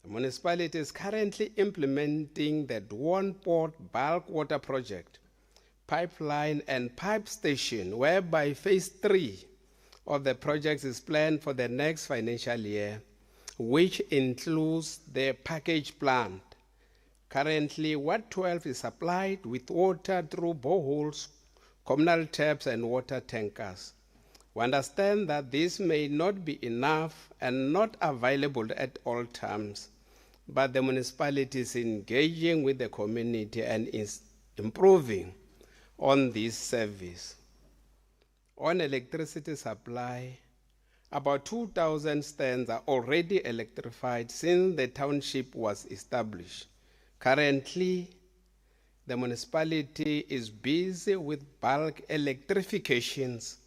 The municipality is currently implementing the Dwanport bulk water project, pipeline and pipe station, whereby phase 3 of the project is planned for the next financial year, which includes the package plant. Currently, Ward 12 is supplied with water through boreholes, communal taps, and water tankers. We understand that this may not be enough and not available at all times, but the municipality is engaging with the community and is improving on this service. On electricity supply, about 2,000 stands are already electrified since the township was established. Currently, the municipality is busy with bulk electrifications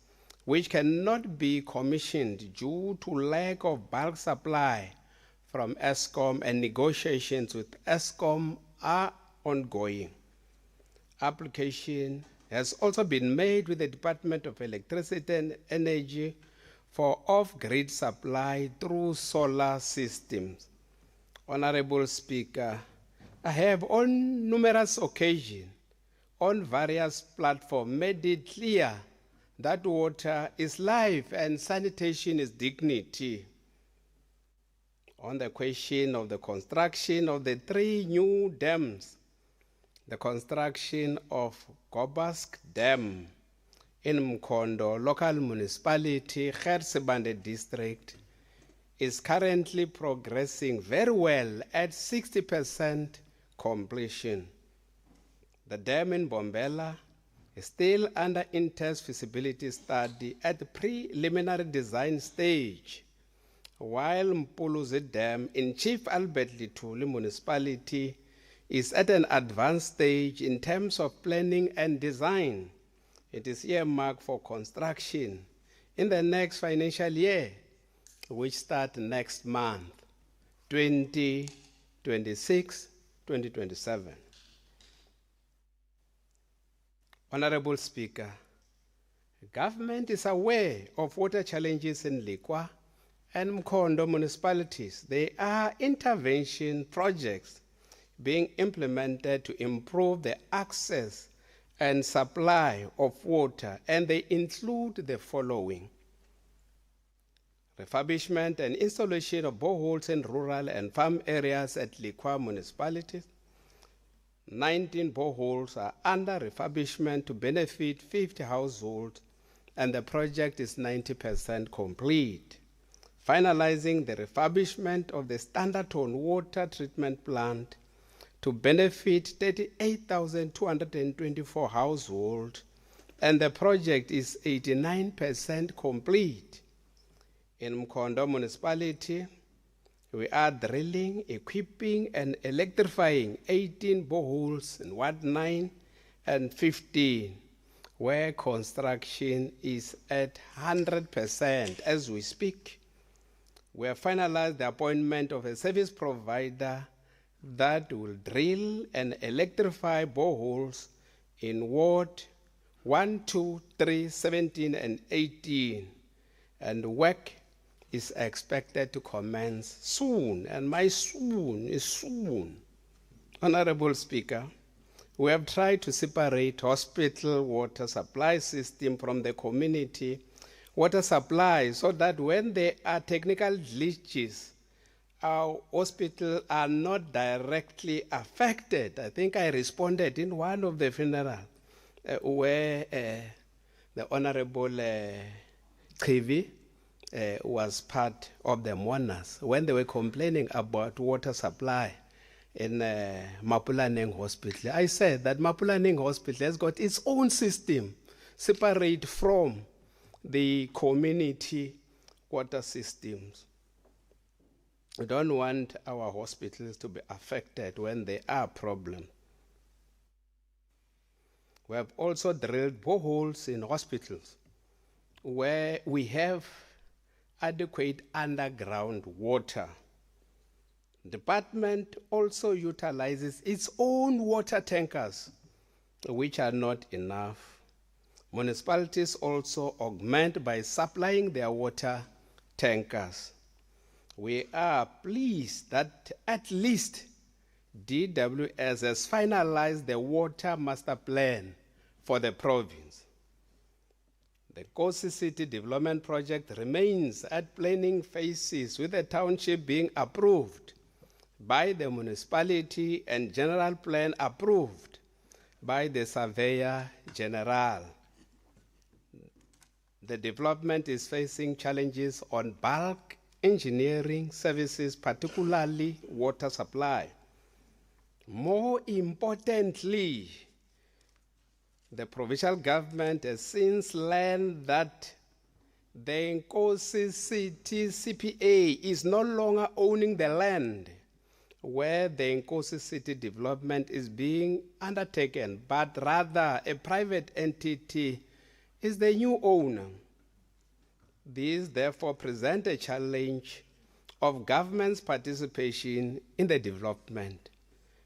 which cannot be commissioned due to lack of bulk supply from ESCOM, and negotiations with ESCOM are ongoing. Application has also been made with the Department of Electricity and Energy for off-grid supply through solar systems. Honorable Speaker, I have on numerous occasions, on various platforms, made it clear that water is life and sanitation is dignity. On the question of the construction of the 3 new dams, the construction of Gobask Dam in Mkondo local municipality, Gersebande district, is currently progressing very well at 60% completion. The dam in Bombela is still under intense feasibility study at the preliminary design stage, while Mpuluzi Dam in Chief Albert Lithuli municipality is at an advanced stage in terms of planning and design. It is earmarked for construction in the next financial year, which starts next month, 2026-2027. Honorable Speaker, government is aware of water challenges in Likwa and Mkondo municipalities. There are intervention projects being implemented to improve the access and supply of water, and they include the following: refurbishment and installation of boreholes in rural and farm areas at Likwa municipalities. 19 boreholes are under refurbishment to benefit 50 households, and the project is 90% complete. Finalizing the refurbishment of the Standerton water treatment plant to benefit 38,224 households, and the project is 89% complete. In Mkondo municipality, we are drilling, equipping, and electrifying 18 boreholes in Ward 9 and 15, where construction is at 100% as we speak. We have finalized the appointment of a service provider that will drill and electrify boreholes in Ward 1, 2, 3, 17, and 18, and work is expected to commence soon, and my soon is soon. Honorable Speaker, we have tried to separate hospital water supply system from the community water supply so that when there are technical glitches, our hospitals are not directly affected. I think I responded in one of the funerals where the Honorable Chivi was part of the mourners when they were complaining about water supply in Mpumalanga Hospital. I said that Mpumalanga Hospital has got its own system separate from the community water systems. We don't want our hospitals to be affected when there are problems. We have also drilled boreholes in hospitals where we have adequate underground water. The department also utilizes its own water tankers, which are not enough. Municipalities also augment by supplying their water tankers. We are pleased that at least DWS has finalized the water master plan for the province. The Kosi City Development Project remains at planning phases, with the township being approved by the municipality and general plan approved by the Surveyor General. The development is facing challenges on bulk engineering services, particularly water supply. More importantly, the provincial government has since learned that the Nkosi City CPA is no longer owning the land, where the Nkosi City development is being undertaken, but rather a private entity is the new owner. These therefore present a challenge of government's participation in the development.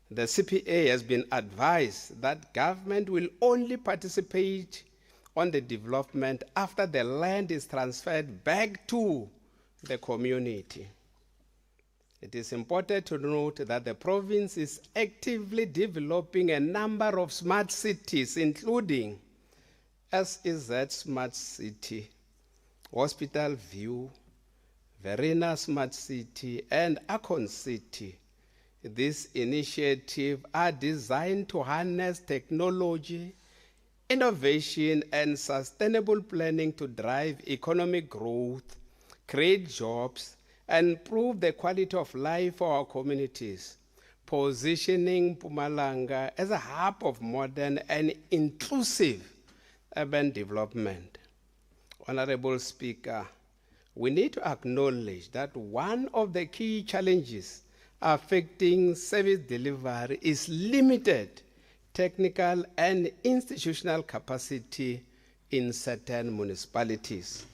The CPA has been advised that government will only participate on the development after the land is transferred back to the community. It is important to note that the province is actively developing a number of smart cities, including SEZ Smart City, Hospital View, Verena Smart City, and Akon City. These initiatives are designed to harness technology, innovation, and sustainable planning to drive economic growth, create jobs, and improve the quality of life for our communities, positioning Mpumalanga as a hub of modern and inclusive urban development. Honorable Speaker, we need to acknowledge that one of the key challenges affecting service delivery is limited technical and institutional capacity in certain municipalities.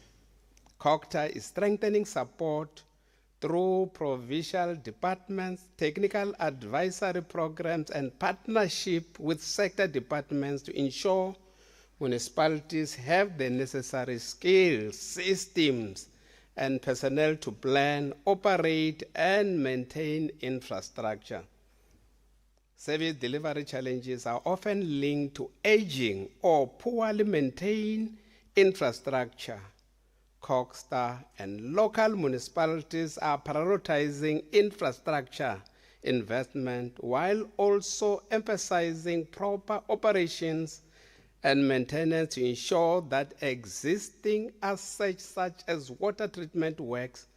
COGTA is strengthening support through provincial departments, technical advisory programs, and partnership with sector departments to ensure municipalities have the necessary skills, systems, and personnel to plan, operate, and maintain infrastructure. Service delivery challenges are often linked to aging or poorly maintained infrastructure. COGTA and local municipalities are prioritizing infrastructure investment while also emphasizing proper operations and maintenance to ensure that existing assets such as water treatment works,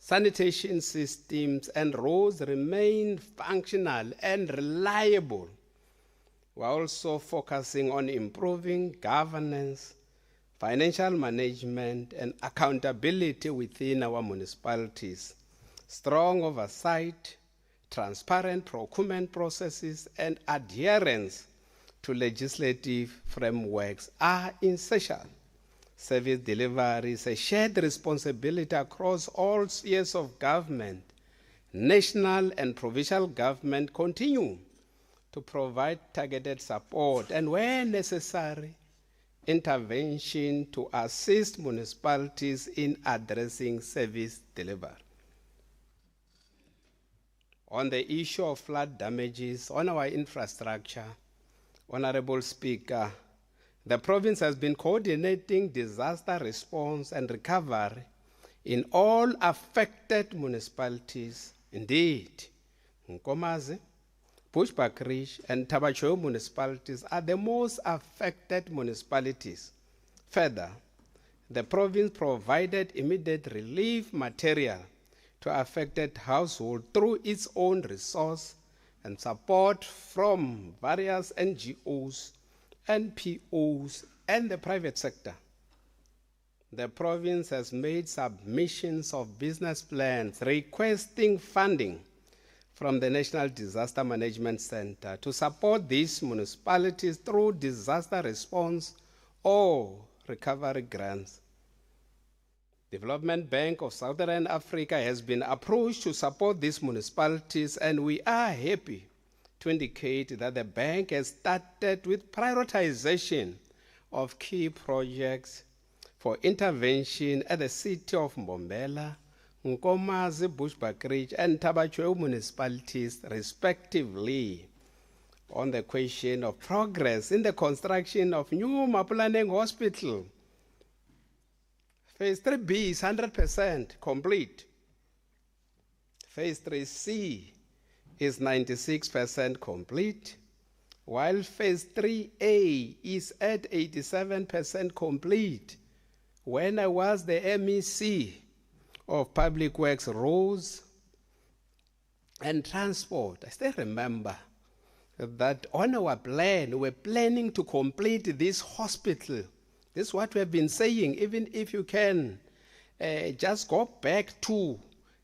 sanitation systems, and roads remain functional and reliable. We're also focusing on improving governance, financial management, and accountability within our municipalities. Strong oversight, transparent procurement processes, and adherence to legislative frameworks are essential. Service delivery is a shared responsibility across all spheres of government. National and provincial government continue to provide targeted support and, where necessary, intervention to assist municipalities in addressing service delivery. On the issue of flood damages on our infrastructure, Honorable Speaker, the province has been coordinating disaster response and recovery in all affected municipalities. Indeed, Nkomazi, Bushbuckridge, and Tabacho municipalities are the most affected municipalities. Further, the province provided immediate relief material to affected households through its own resource and support from various NGOs, NPOs, and the private sector. The province has made submissions of business plans requesting funding from the National Disaster Management Center to support these municipalities through disaster response or recovery grants. Development Bank of Southern Africa has been approached to support these municipalities, and we are happy to indicate that the bank has started with prioritization of key projects for intervention at the city of Mbombela, Nkomazi, Bushbuckridge, and Tabacho municipalities, respectively. On the question of progress in the construction of new Mpumalanga Hospital, Phase 3B is 100% complete. Phase 3C is 96% complete, while Phase 3A is at 87% complete. When I was the MEC of Public Works, Roads, and Transport, I still remember that on our plan, we're planning to complete this hospital. This is what we have been saying. Even if you can just go back to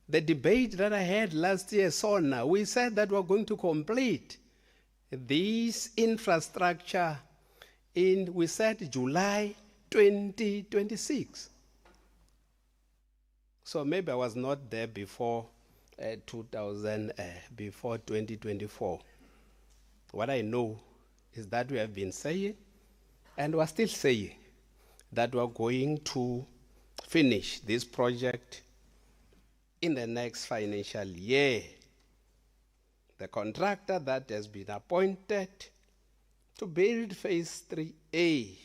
The debate that I had last year, SONA, we said that we're going to complete this infrastructure in, we said, July 2026. So maybe I was not there before 2024. What I know is that we have been saying, and we're still saying, that we're going to finish this project in the next financial year. The contractor that has been appointed to build phase 3A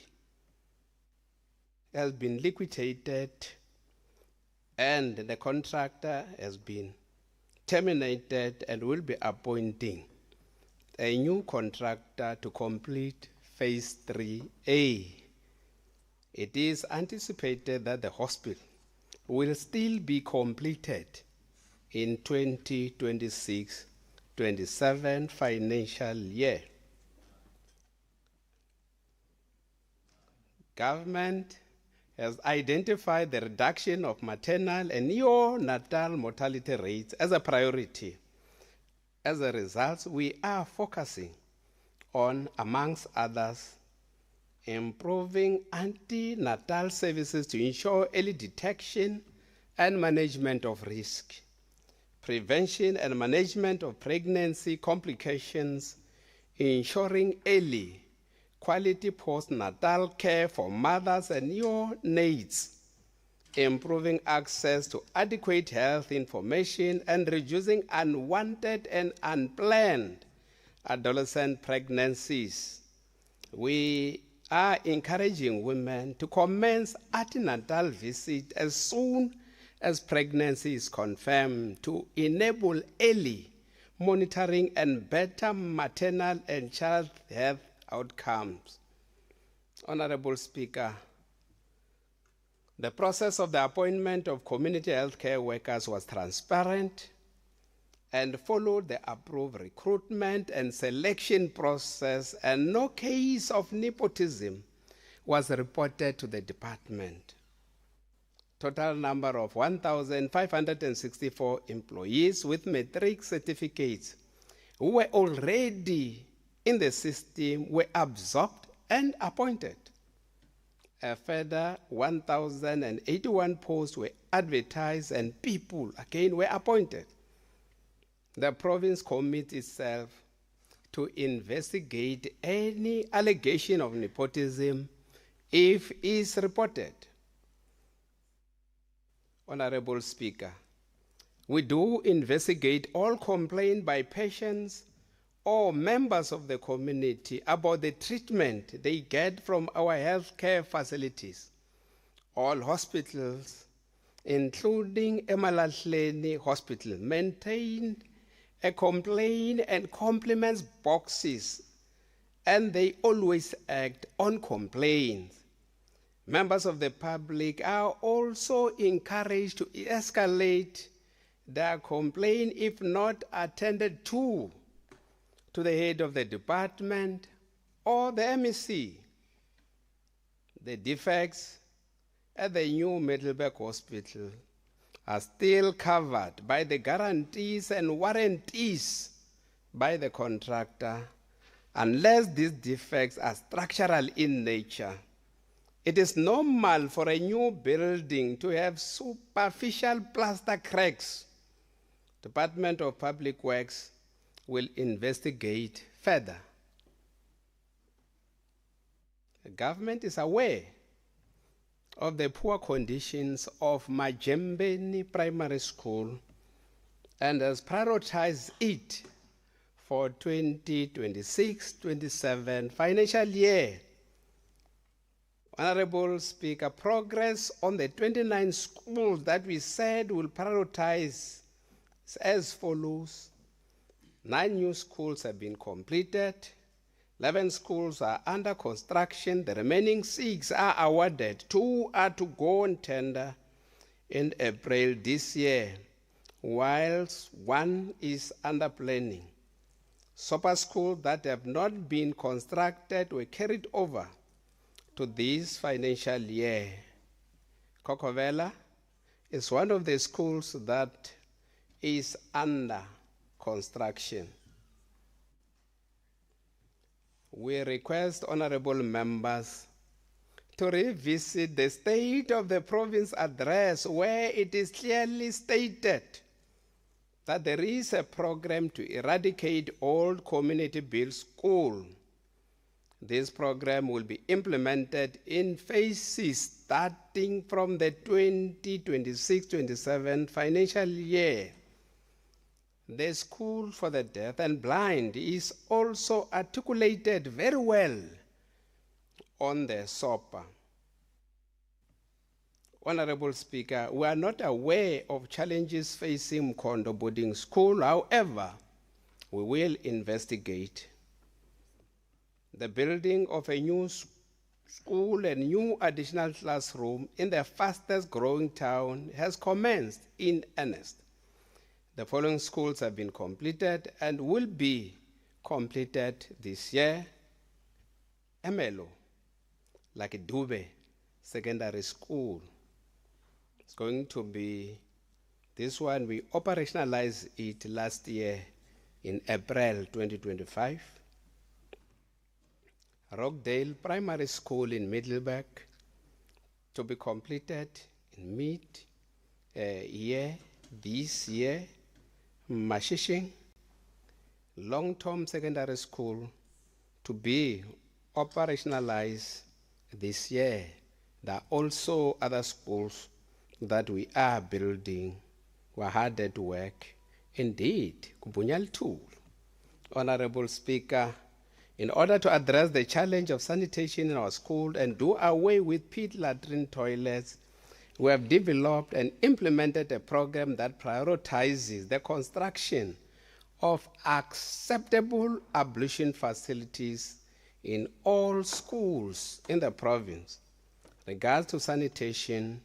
has been liquidated, and the contractor has been terminated and will be appointing a new contractor to complete phase 3A. It is anticipated that the hospital will still be completed in 2026-27 financial year. Government has identified the reduction of maternal and neonatal mortality rates as a priority. As a result, we are focusing on, amongst others, improving antenatal services to ensure early detection and management of risk, prevention and management of pregnancy complications, ensuring early quality postnatal care for mothers and neonates, improving access to adequate health information, and reducing unwanted and unplanned adolescent pregnancies. We are encouraging women to commence antenatal visit as soon as pregnancy is confirmed to enable early monitoring and better maternal and child health outcomes. Honorable Speaker, the process of the appointment of community health care workers was transparent and followed the approved recruitment and selection process, and no case of nepotism was reported to the department. Total number of 1,564 employees with matric certificates who were already in the system were absorbed and appointed. A further 1,081 posts were advertised and people again were appointed. The province commits itself to investigate any allegation of nepotism if is reported. Honorable Speaker, we do investigate all complaints by patients or members of the community about the treatment they get from our healthcare facilities. All hospitals, including Emalahleni Hospital, maintain a complaint and compliments boxes, and they always act on complaints. Members of the public are also encouraged to escalate their complaint, if not attended to the head of the department or the MEC. The defects at the new Middelburg Hospital are still covered by the guarantees and warranties by the contractor, unless these defects are structural in nature. It is normal for a new building to have superficial plaster cracks. Department of Public Works will investigate further. The government is aware of the poor conditions of Majembeni Primary School and has prioritized it for 2026-27 financial year. Honorable Speaker, progress on the 29 schools that we said will prioritize is as follows. 9 new schools have been completed. 11 schools are under construction. The remaining 6 are awarded. 2 are to go on tender in April this year, whilst 1 is under planning. SOPA schools that have not been constructed were carried over to this financial year. Kokovela is one of the schools that is under construction. We request honorable members to revisit the State of the Province address, where it is clearly stated that there is a program to eradicate old community-built school. This program will be implemented in phases starting from the 2026-27 financial year. The School for the Deaf and Blind is also articulated very well on the SOPA. Honorable Speaker, we are not aware of challenges facing Mkondo Boarding School. However, we will investigate. The building of a new school and new additional classroom in the fastest growing town has commenced in earnest. The following schools have been completed and will be completed this year. Emelo, like Dube Secondary School. It's going to be, this one, we operationalized it last year in April 2025. Rockdale Primary School in Middleburg to be completed in mid-year, this year. Mashishing Long-Term Secondary School to be operationalized this year. There are also other schools that we are building. We are hard at work. Indeed, Kubunyal too. Honorable Speaker, in order to address the challenge of sanitation in our school and do away with pit latrine toilets, we have developed and implemented a program that prioritizes the construction of acceptable ablution facilities in all schools in the province. Regards to sanitation,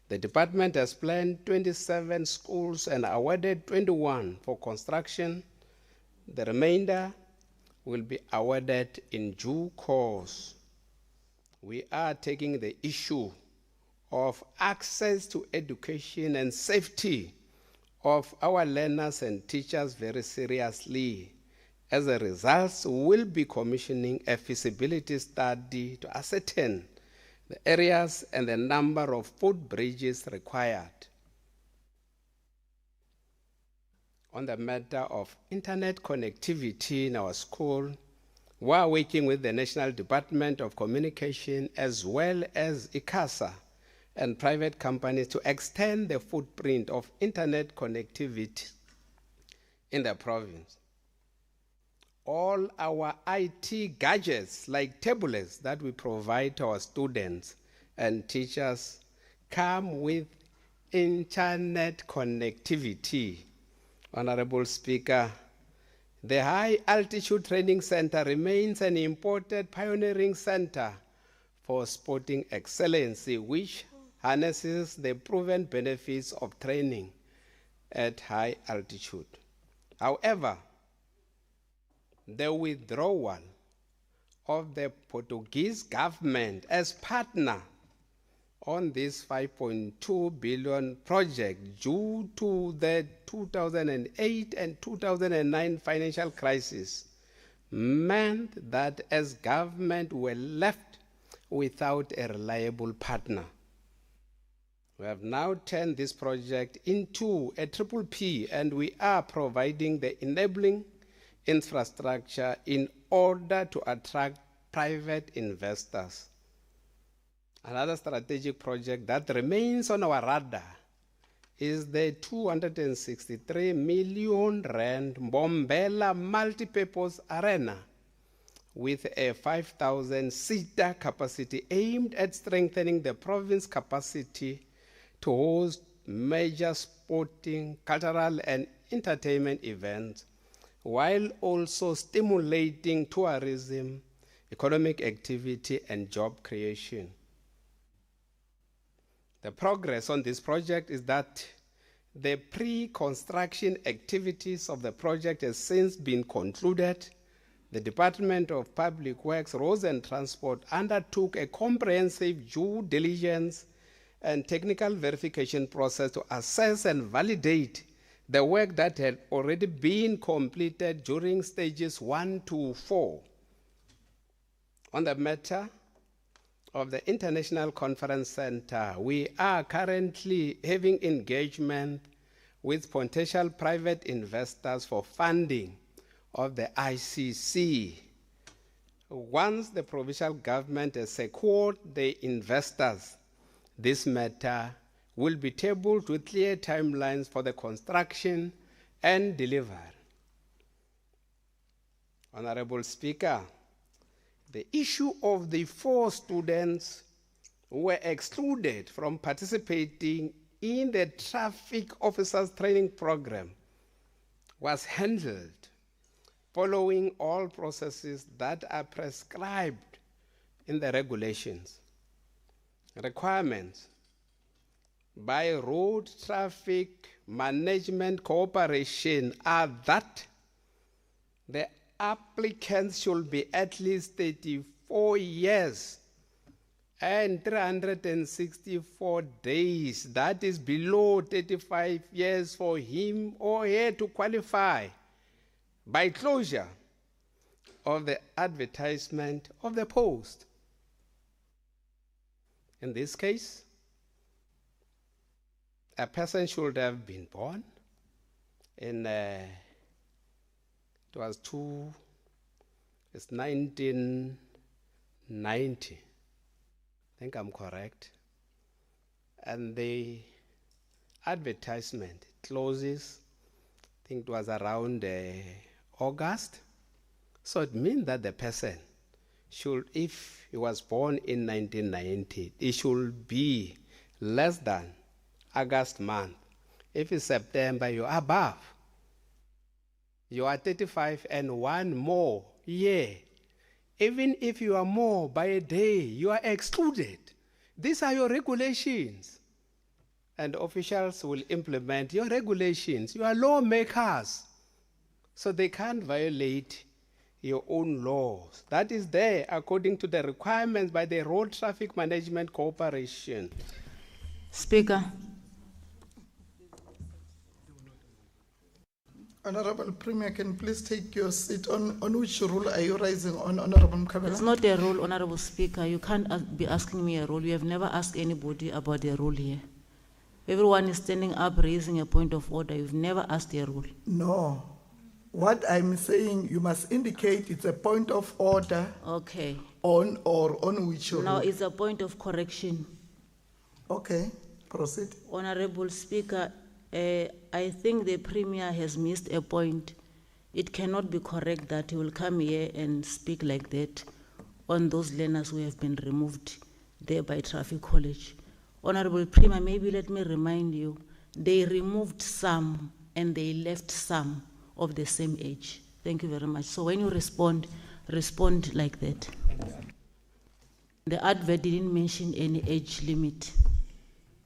the department has planned 27 schools and awarded 21 for construction. The remainder will be awarded in due course. We are taking the issue of access to education and safety of our learners and teachers very seriously. As a result, we will be commissioning a feasibility study to ascertain the areas and the number of footbridges required. On the matter of internet connectivity in our school, we are working with the National Department of Communication as well as ICASA and private companies to extend the footprint of internet connectivity in the province. All our IT gadgets like tablets that we provide to our students and teachers come with internet connectivity. Honorable Speaker, the High Altitude Training Center remains an important pioneering center for sporting excellency, which harnesses the proven benefits of training at high altitude. However, the withdrawal of the Portuguese government as partner on this 5.2 billion project due to the 2008 and 2009 financial crisis meant that as government were left without a reliable partner. We have now turned this project into a PPP, and we are providing the enabling infrastructure in order to attract private investors. Another strategic project that remains on our radar is the 263 million rand Mbombela multipurpose arena with a 5,000-seater capacity aimed at strengthening the province capacity to host major sporting, cultural, and entertainment events, while also stimulating tourism, economic activity, and job creation. The progress on this project is that the pre-construction activities of the project has since been concluded. The Department of Public Works, Roads and Transport undertook a comprehensive due diligence and technical verification process to assess and validate the work that had already been completed during stages 1 to 4 on the matter of the International Conference Center. We are currently having engagement with potential private investors for funding of the ICC. Once the provincial government has secured the investors, this matter will be tabled with clear timelines for the construction and delivery. Honorable Speaker, the issue of the 4 students who were excluded from participating in the traffic officers training program was handled following all processes that are prescribed in the regulations. Requirements by Road Traffic Management Corporation are that the applicants should be at least 34 years and 364 days, that is below 35 years for him or her to qualify by closure of the advertisement of the post. In this case, a person should have been born in, it's 1990. I think I'm correct. And the advertisement closes, I think it was around August. So it means that the person should, if he was born in 1990, it should be less than August month. If it's September, you're above. You are 35 and 1 more year. Even if you are more by a day, you are excluded. These are your regulations. And officials will implement your regulations. You are lawmakers. So they can't violate your own laws. That is there according to the requirements by the Road Traffic Management Corporation. Speaker. Honorable Premier, can you please take your seat? On which rule are you rising on, Honorable Mkabela? It's not a rule, Honorable Speaker. You can't be asking me a rule. You have never asked anybody about a rule here. Everyone is standing up, raising a point of order. You've never asked a rule. No. What I'm saying, you must indicate it's a point of order. Okay. On which rule? Now it's a point of correction. Okay, proceed. Honorable Speaker, I think the Premier has missed a point. It cannot be correct that he will come here and speak like that on those learners who have been removed there by Traffic College. Honorable Premier, maybe let me remind you, they removed some and they left some of the same age. Thank you very much. So when you respond like that. The advert didn't mention any age limit.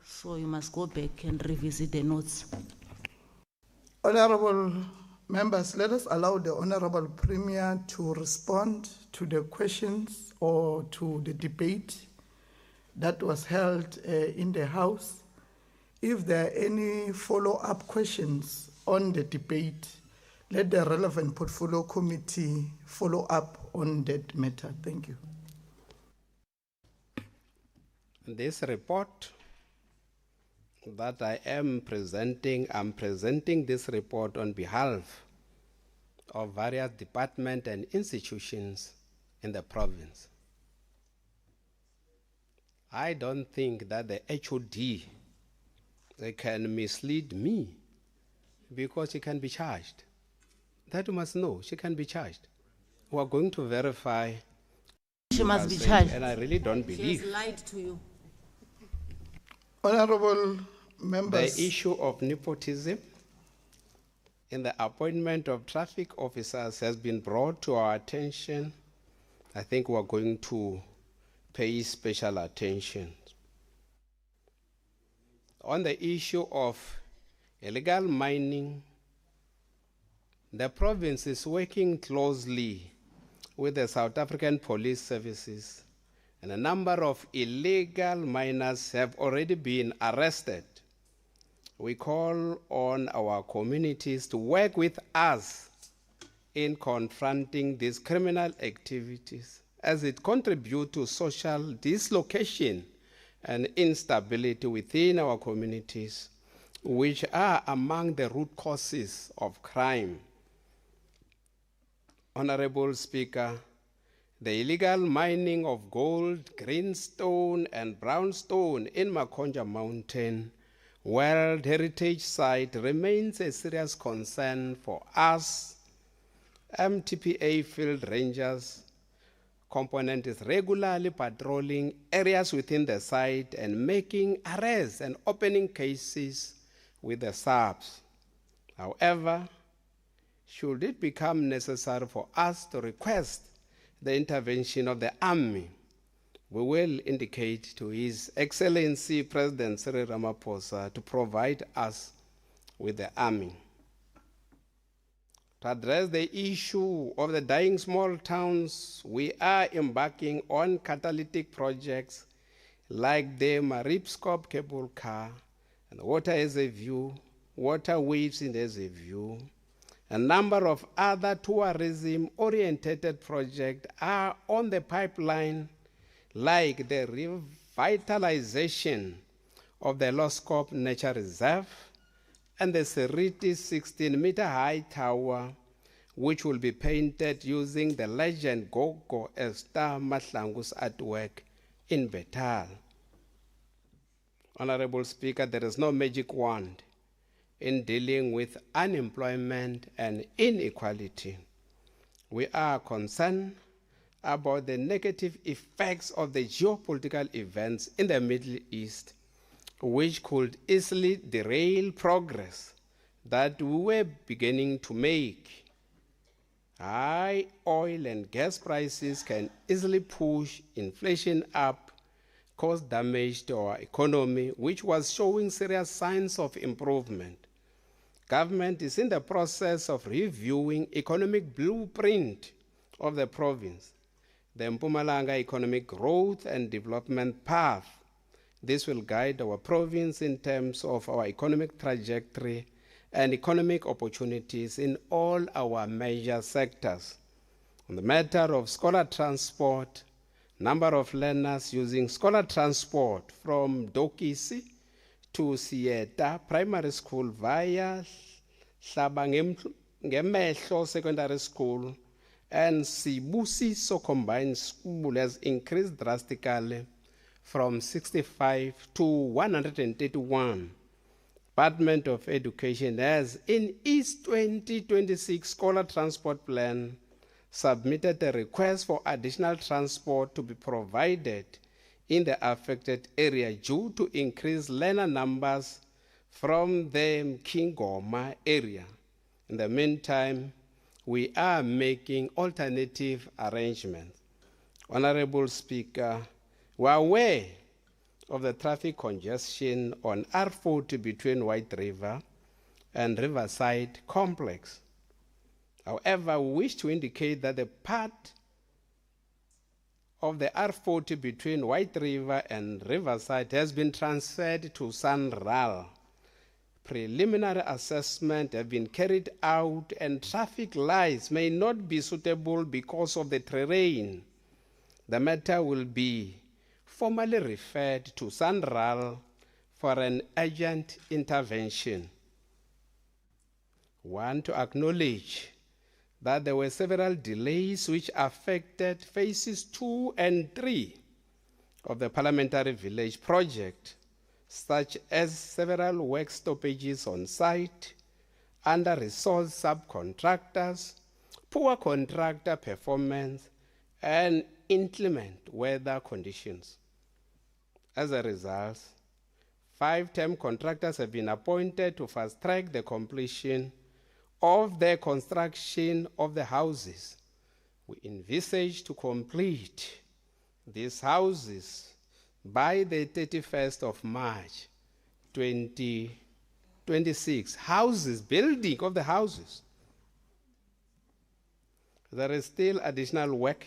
So you must go back and revisit the notes. Honorable members, let us allow the Honorable Premier to respond to the questions or to the debate that was held in the House. If there are any follow-up questions on the debate, let the relevant portfolio committee follow up on that matter. Thank you. This report that I am presenting, I'm presenting this report on behalf of various departments and institutions in the province. I don't think that the HOD they can mislead me because she can be charged. That you must know, she can be charged. We are going to verify. She must be charged. And I really don't believe. She has lied to you. Honorable members. The issue of nepotism in the appointment of traffic officers has been brought to our attention. I think we are going to pay special attention. On the issue of illegal mining, the province is working closely with the South African Police Services, and a number of illegal miners have already been arrested We call on our communities to work with us in confronting these criminal activities as it contributes to social dislocation and instability within our communities, which are among the root causes of crime. Honorable Speaker, the illegal mining of gold, greenstone, and brownstone in Makonja Mountain World Heritage Site remains a serious concern for us. MTPA Field Rangers component is regularly patrolling areas within the site and making arrests and opening cases with the SAPs. However, should it become necessary for us to request the intervention of the Army, we will indicate to His Excellency President Cyril Ramaphosa to provide us with the Army. To address the issue of the dying small towns, we are embarking on catalytic projects like the Maripskop cable car and Water as a View, Water Waves in as a View. A number of other tourism-oriented projects are on the pipeline, like the revitalization of the Loskop Nature Reserve and the Seriti 16-meter-high tower, which will be painted using the legend Gogo Esther Mahlangu's artwork in Betal. Honorable Speaker, there is no magic wand in dealing with unemployment and inequality. We are concerned about the negative effects of the geopolitical events in the Middle East, which could easily derail progress that we were beginning to make. High oil and gas prices can easily push inflation up, cause damage to our economy, which was showing serious signs of improvement. Government is in the process of reviewing economic blueprint of the province, the Mpumalanga economic growth and development path. This will guide our province in terms of our economic trajectory and economic opportunities in all our major sectors. On the matter of scholar transport, number of learners using scholar transport from Dokisi to Sieta Primary School via Ngemehlo Secondary School and Sibusiso Combined School has increased drastically from 65 to 131. Department of Education has, in its 2026 Scholar Transport Plan, submitted a request for additional transport to be provided in the affected area due to increased learner numbers from the Kingoma area. In the meantime, we are making alternative arrangements. Honorable Speaker, we are aware of the traffic congestion on R40 between White River and Riverside Complex. However, we wish to indicate that the part of the R40 between White River and Riverside has been transferred to SANRAL. Preliminary assessment have been carried out and traffic lights may not be suitable because of the terrain. The matter will be formally referred to SANRAL for an urgent intervention. Want to acknowledge that there were several delays which affected phases 2 and 3 of the Parliamentary Village project, such as several work stoppages on site, under-resourced subcontractors, poor contractor performance, and inclement weather conditions. As a result, 5-term contractors have been appointed to fast-track the completion of the construction of the houses. We envisage to complete these houses by the 31st of March 2026. Building of the houses. There is still additional work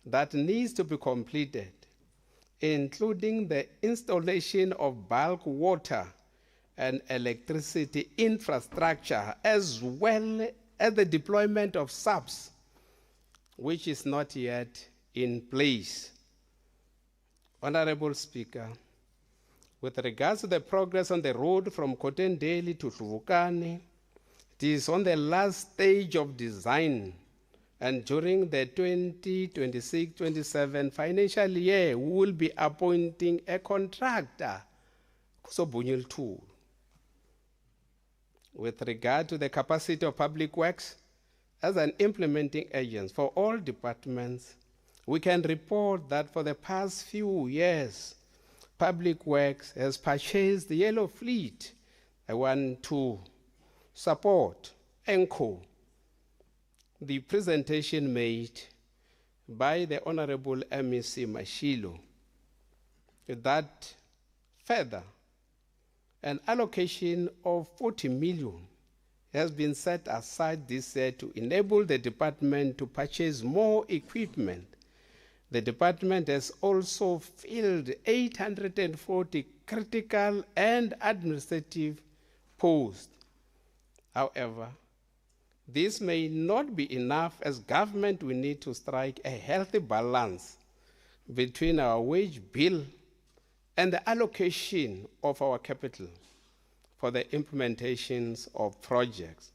that needs to be completed, including the installation of bulk water and electricity infrastructure, as well as the deployment of subs, which is not yet in place. Honorable Speaker, with regards to the progress on the road from Kotendeli to Hluvukani, it is on the last stage of design, and during the 2026-27 financial year, we will be appointing a contractor, Kusobunil 2. With regard to the capacity of public works, as an implementing agent for all departments, we can report that for the past few years, Public Works has purchased the yellow fleet. I want to support ENCO, the presentation made by the Honorable MEC Mashilo, that further an allocation of 40 million has been set aside this year to enable the department to purchase more equipment. The department has also filled 840 critical and administrative posts. However, this may not be enough, as government will need to strike a healthy balance between our wage bill and the allocation of our capital for the implementations of projects.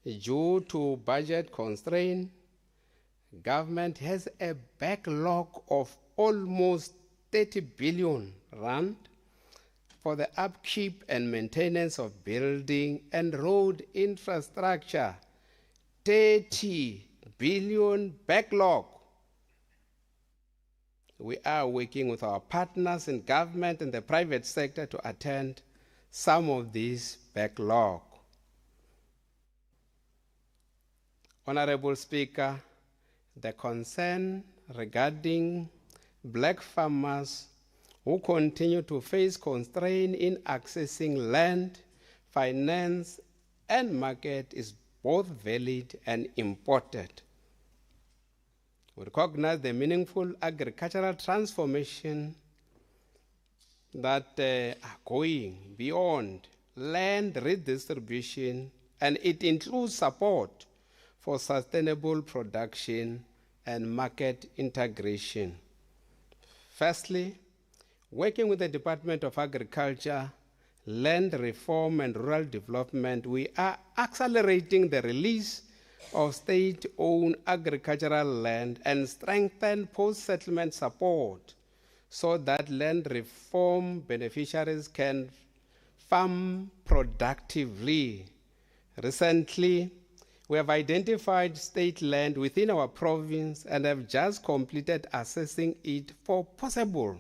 Due to budget constraint, government has a backlog of almost 30 billion rand for the upkeep and maintenance of building and road infrastructure. 30 billion backlog. We are working with our partners in government and the private sector to attend some of these backlog. Honorable Speaker, the concern regarding black farmers who continue to face constraint in accessing land, finance, and market is both valid and important. We recognize the meaningful agricultural transformation that are going beyond land redistribution, and it includes support for sustainable production and market integration. Firstly, working with the Department of Agriculture, Land Reform and Rural Development, we are accelerating the release of state-owned agricultural land and strengthen post-settlement support so that land reform beneficiaries can farm productively. Recently, we have identified state land within our province and have just completed assessing it for possible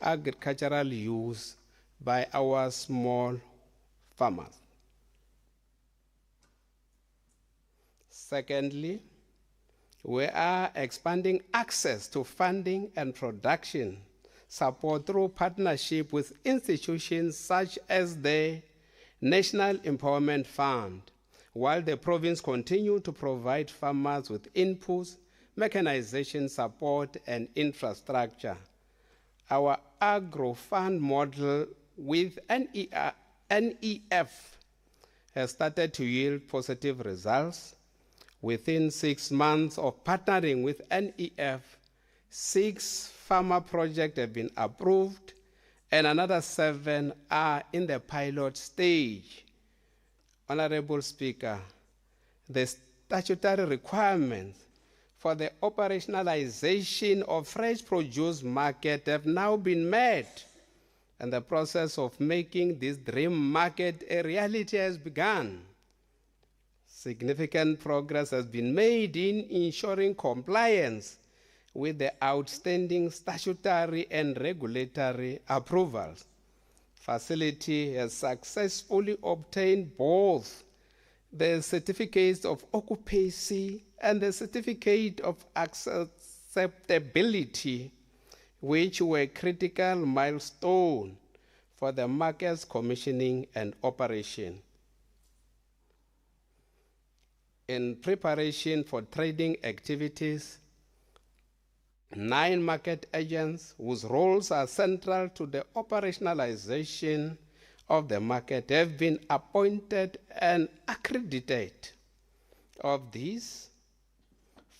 agricultural use by our small farmers. Secondly, we are expanding access to funding and production support through partnership with institutions such as the National Empowerment Fund, while the province continues to provide farmers with inputs, mechanization support, and infrastructure. Our agro-fund model with NEF has started to yield positive results. Within 6 months of partnering with NEF, 6 farmer projects have been approved and another 7 are in the pilot stage. Honorable Speaker, the statutory requirements for the operationalization of fresh produce market have now been met, and the process of making this dream market a reality has begun. Significant progress has been made in ensuring compliance with the outstanding statutory and regulatory approvals. Facility has successfully obtained both the certificates of occupancy and the certificate of acceptability, which were critical milestones for the market's commissioning and operation. In preparation for trading activities, 9 market agents whose roles are central to the operationalization of the market have been appointed and accredited. Of these,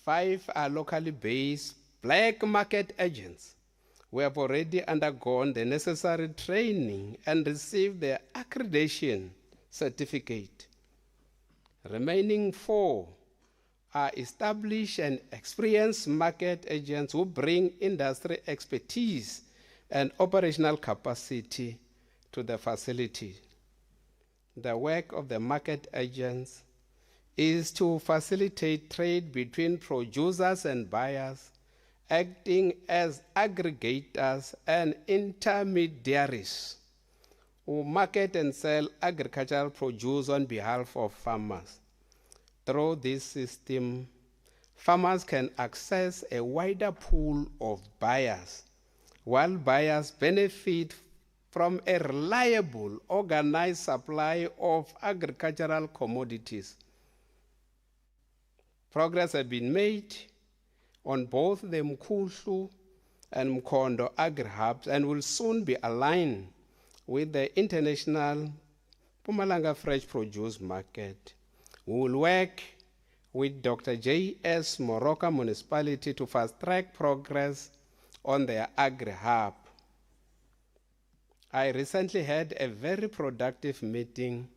5 are locally based black market agents who have already undergone the necessary training and received their accreditation certificate. Remaining 4 are established and experienced market agents who bring industry expertise and operational capacity to the facility. The work of the market agents is to facilitate trade between producers and buyers, acting as aggregators and intermediaries who market and sell agricultural produce on behalf of farmers. Through this system, farmers can access a wider pool of buyers, while buyers benefit from a reliable, organized supply of agricultural commodities. Progress has been made on both the Mkuhlu and Mkondo agri-hubs and will soon be aligned with the international Mpumalanga fresh produce market. We will work with Dr. J.S. Moroka Municipality to fast-track progress on their agri-hub. I recently had a very productive meeting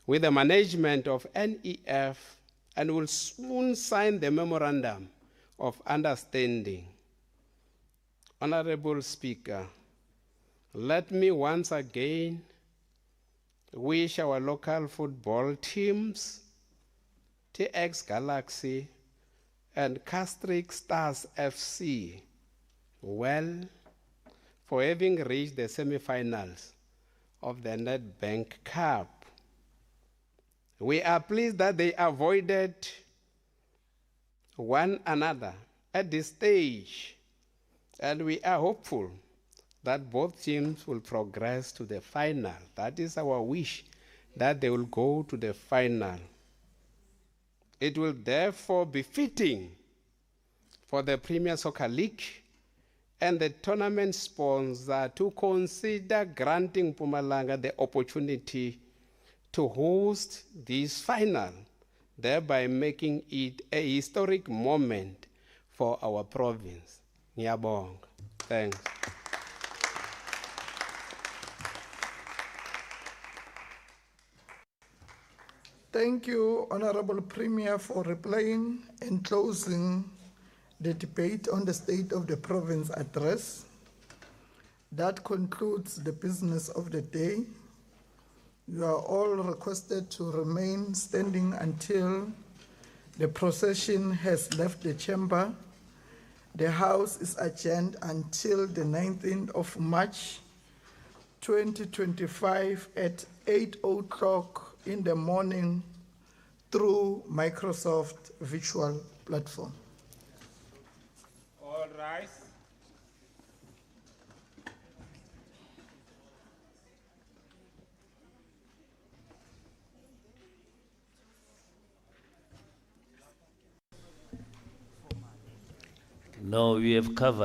with the management of NEF and will soon sign the memorandum of understanding. Honorable Speaker, let me once again wish our local football teams, TX Galaxy and Castric Stars FC, well for having reached the semi-finals of the Nedbank Cup. We are pleased that they avoided one another at this stage, and we are hopeful that both teams will progress to the final. That is our wish, that they will go to the final. It will therefore be fitting for the Premier Soccer League and the tournament sponsor to consider granting Mpumalanga the opportunity to host this final, thereby making it a historic moment for our province. Ngiyabonga. Thanks. Thank you, Honorable Premier, for replying and closing the debate on the State of the Province address. That concludes the business of the day. You are all requested to remain standing until the procession has left the chamber. The House is adjourned until the 19th of March, 2025 at 8 o'clock in the morning through Microsoft Virtual Platform. All rise. No, we have covered.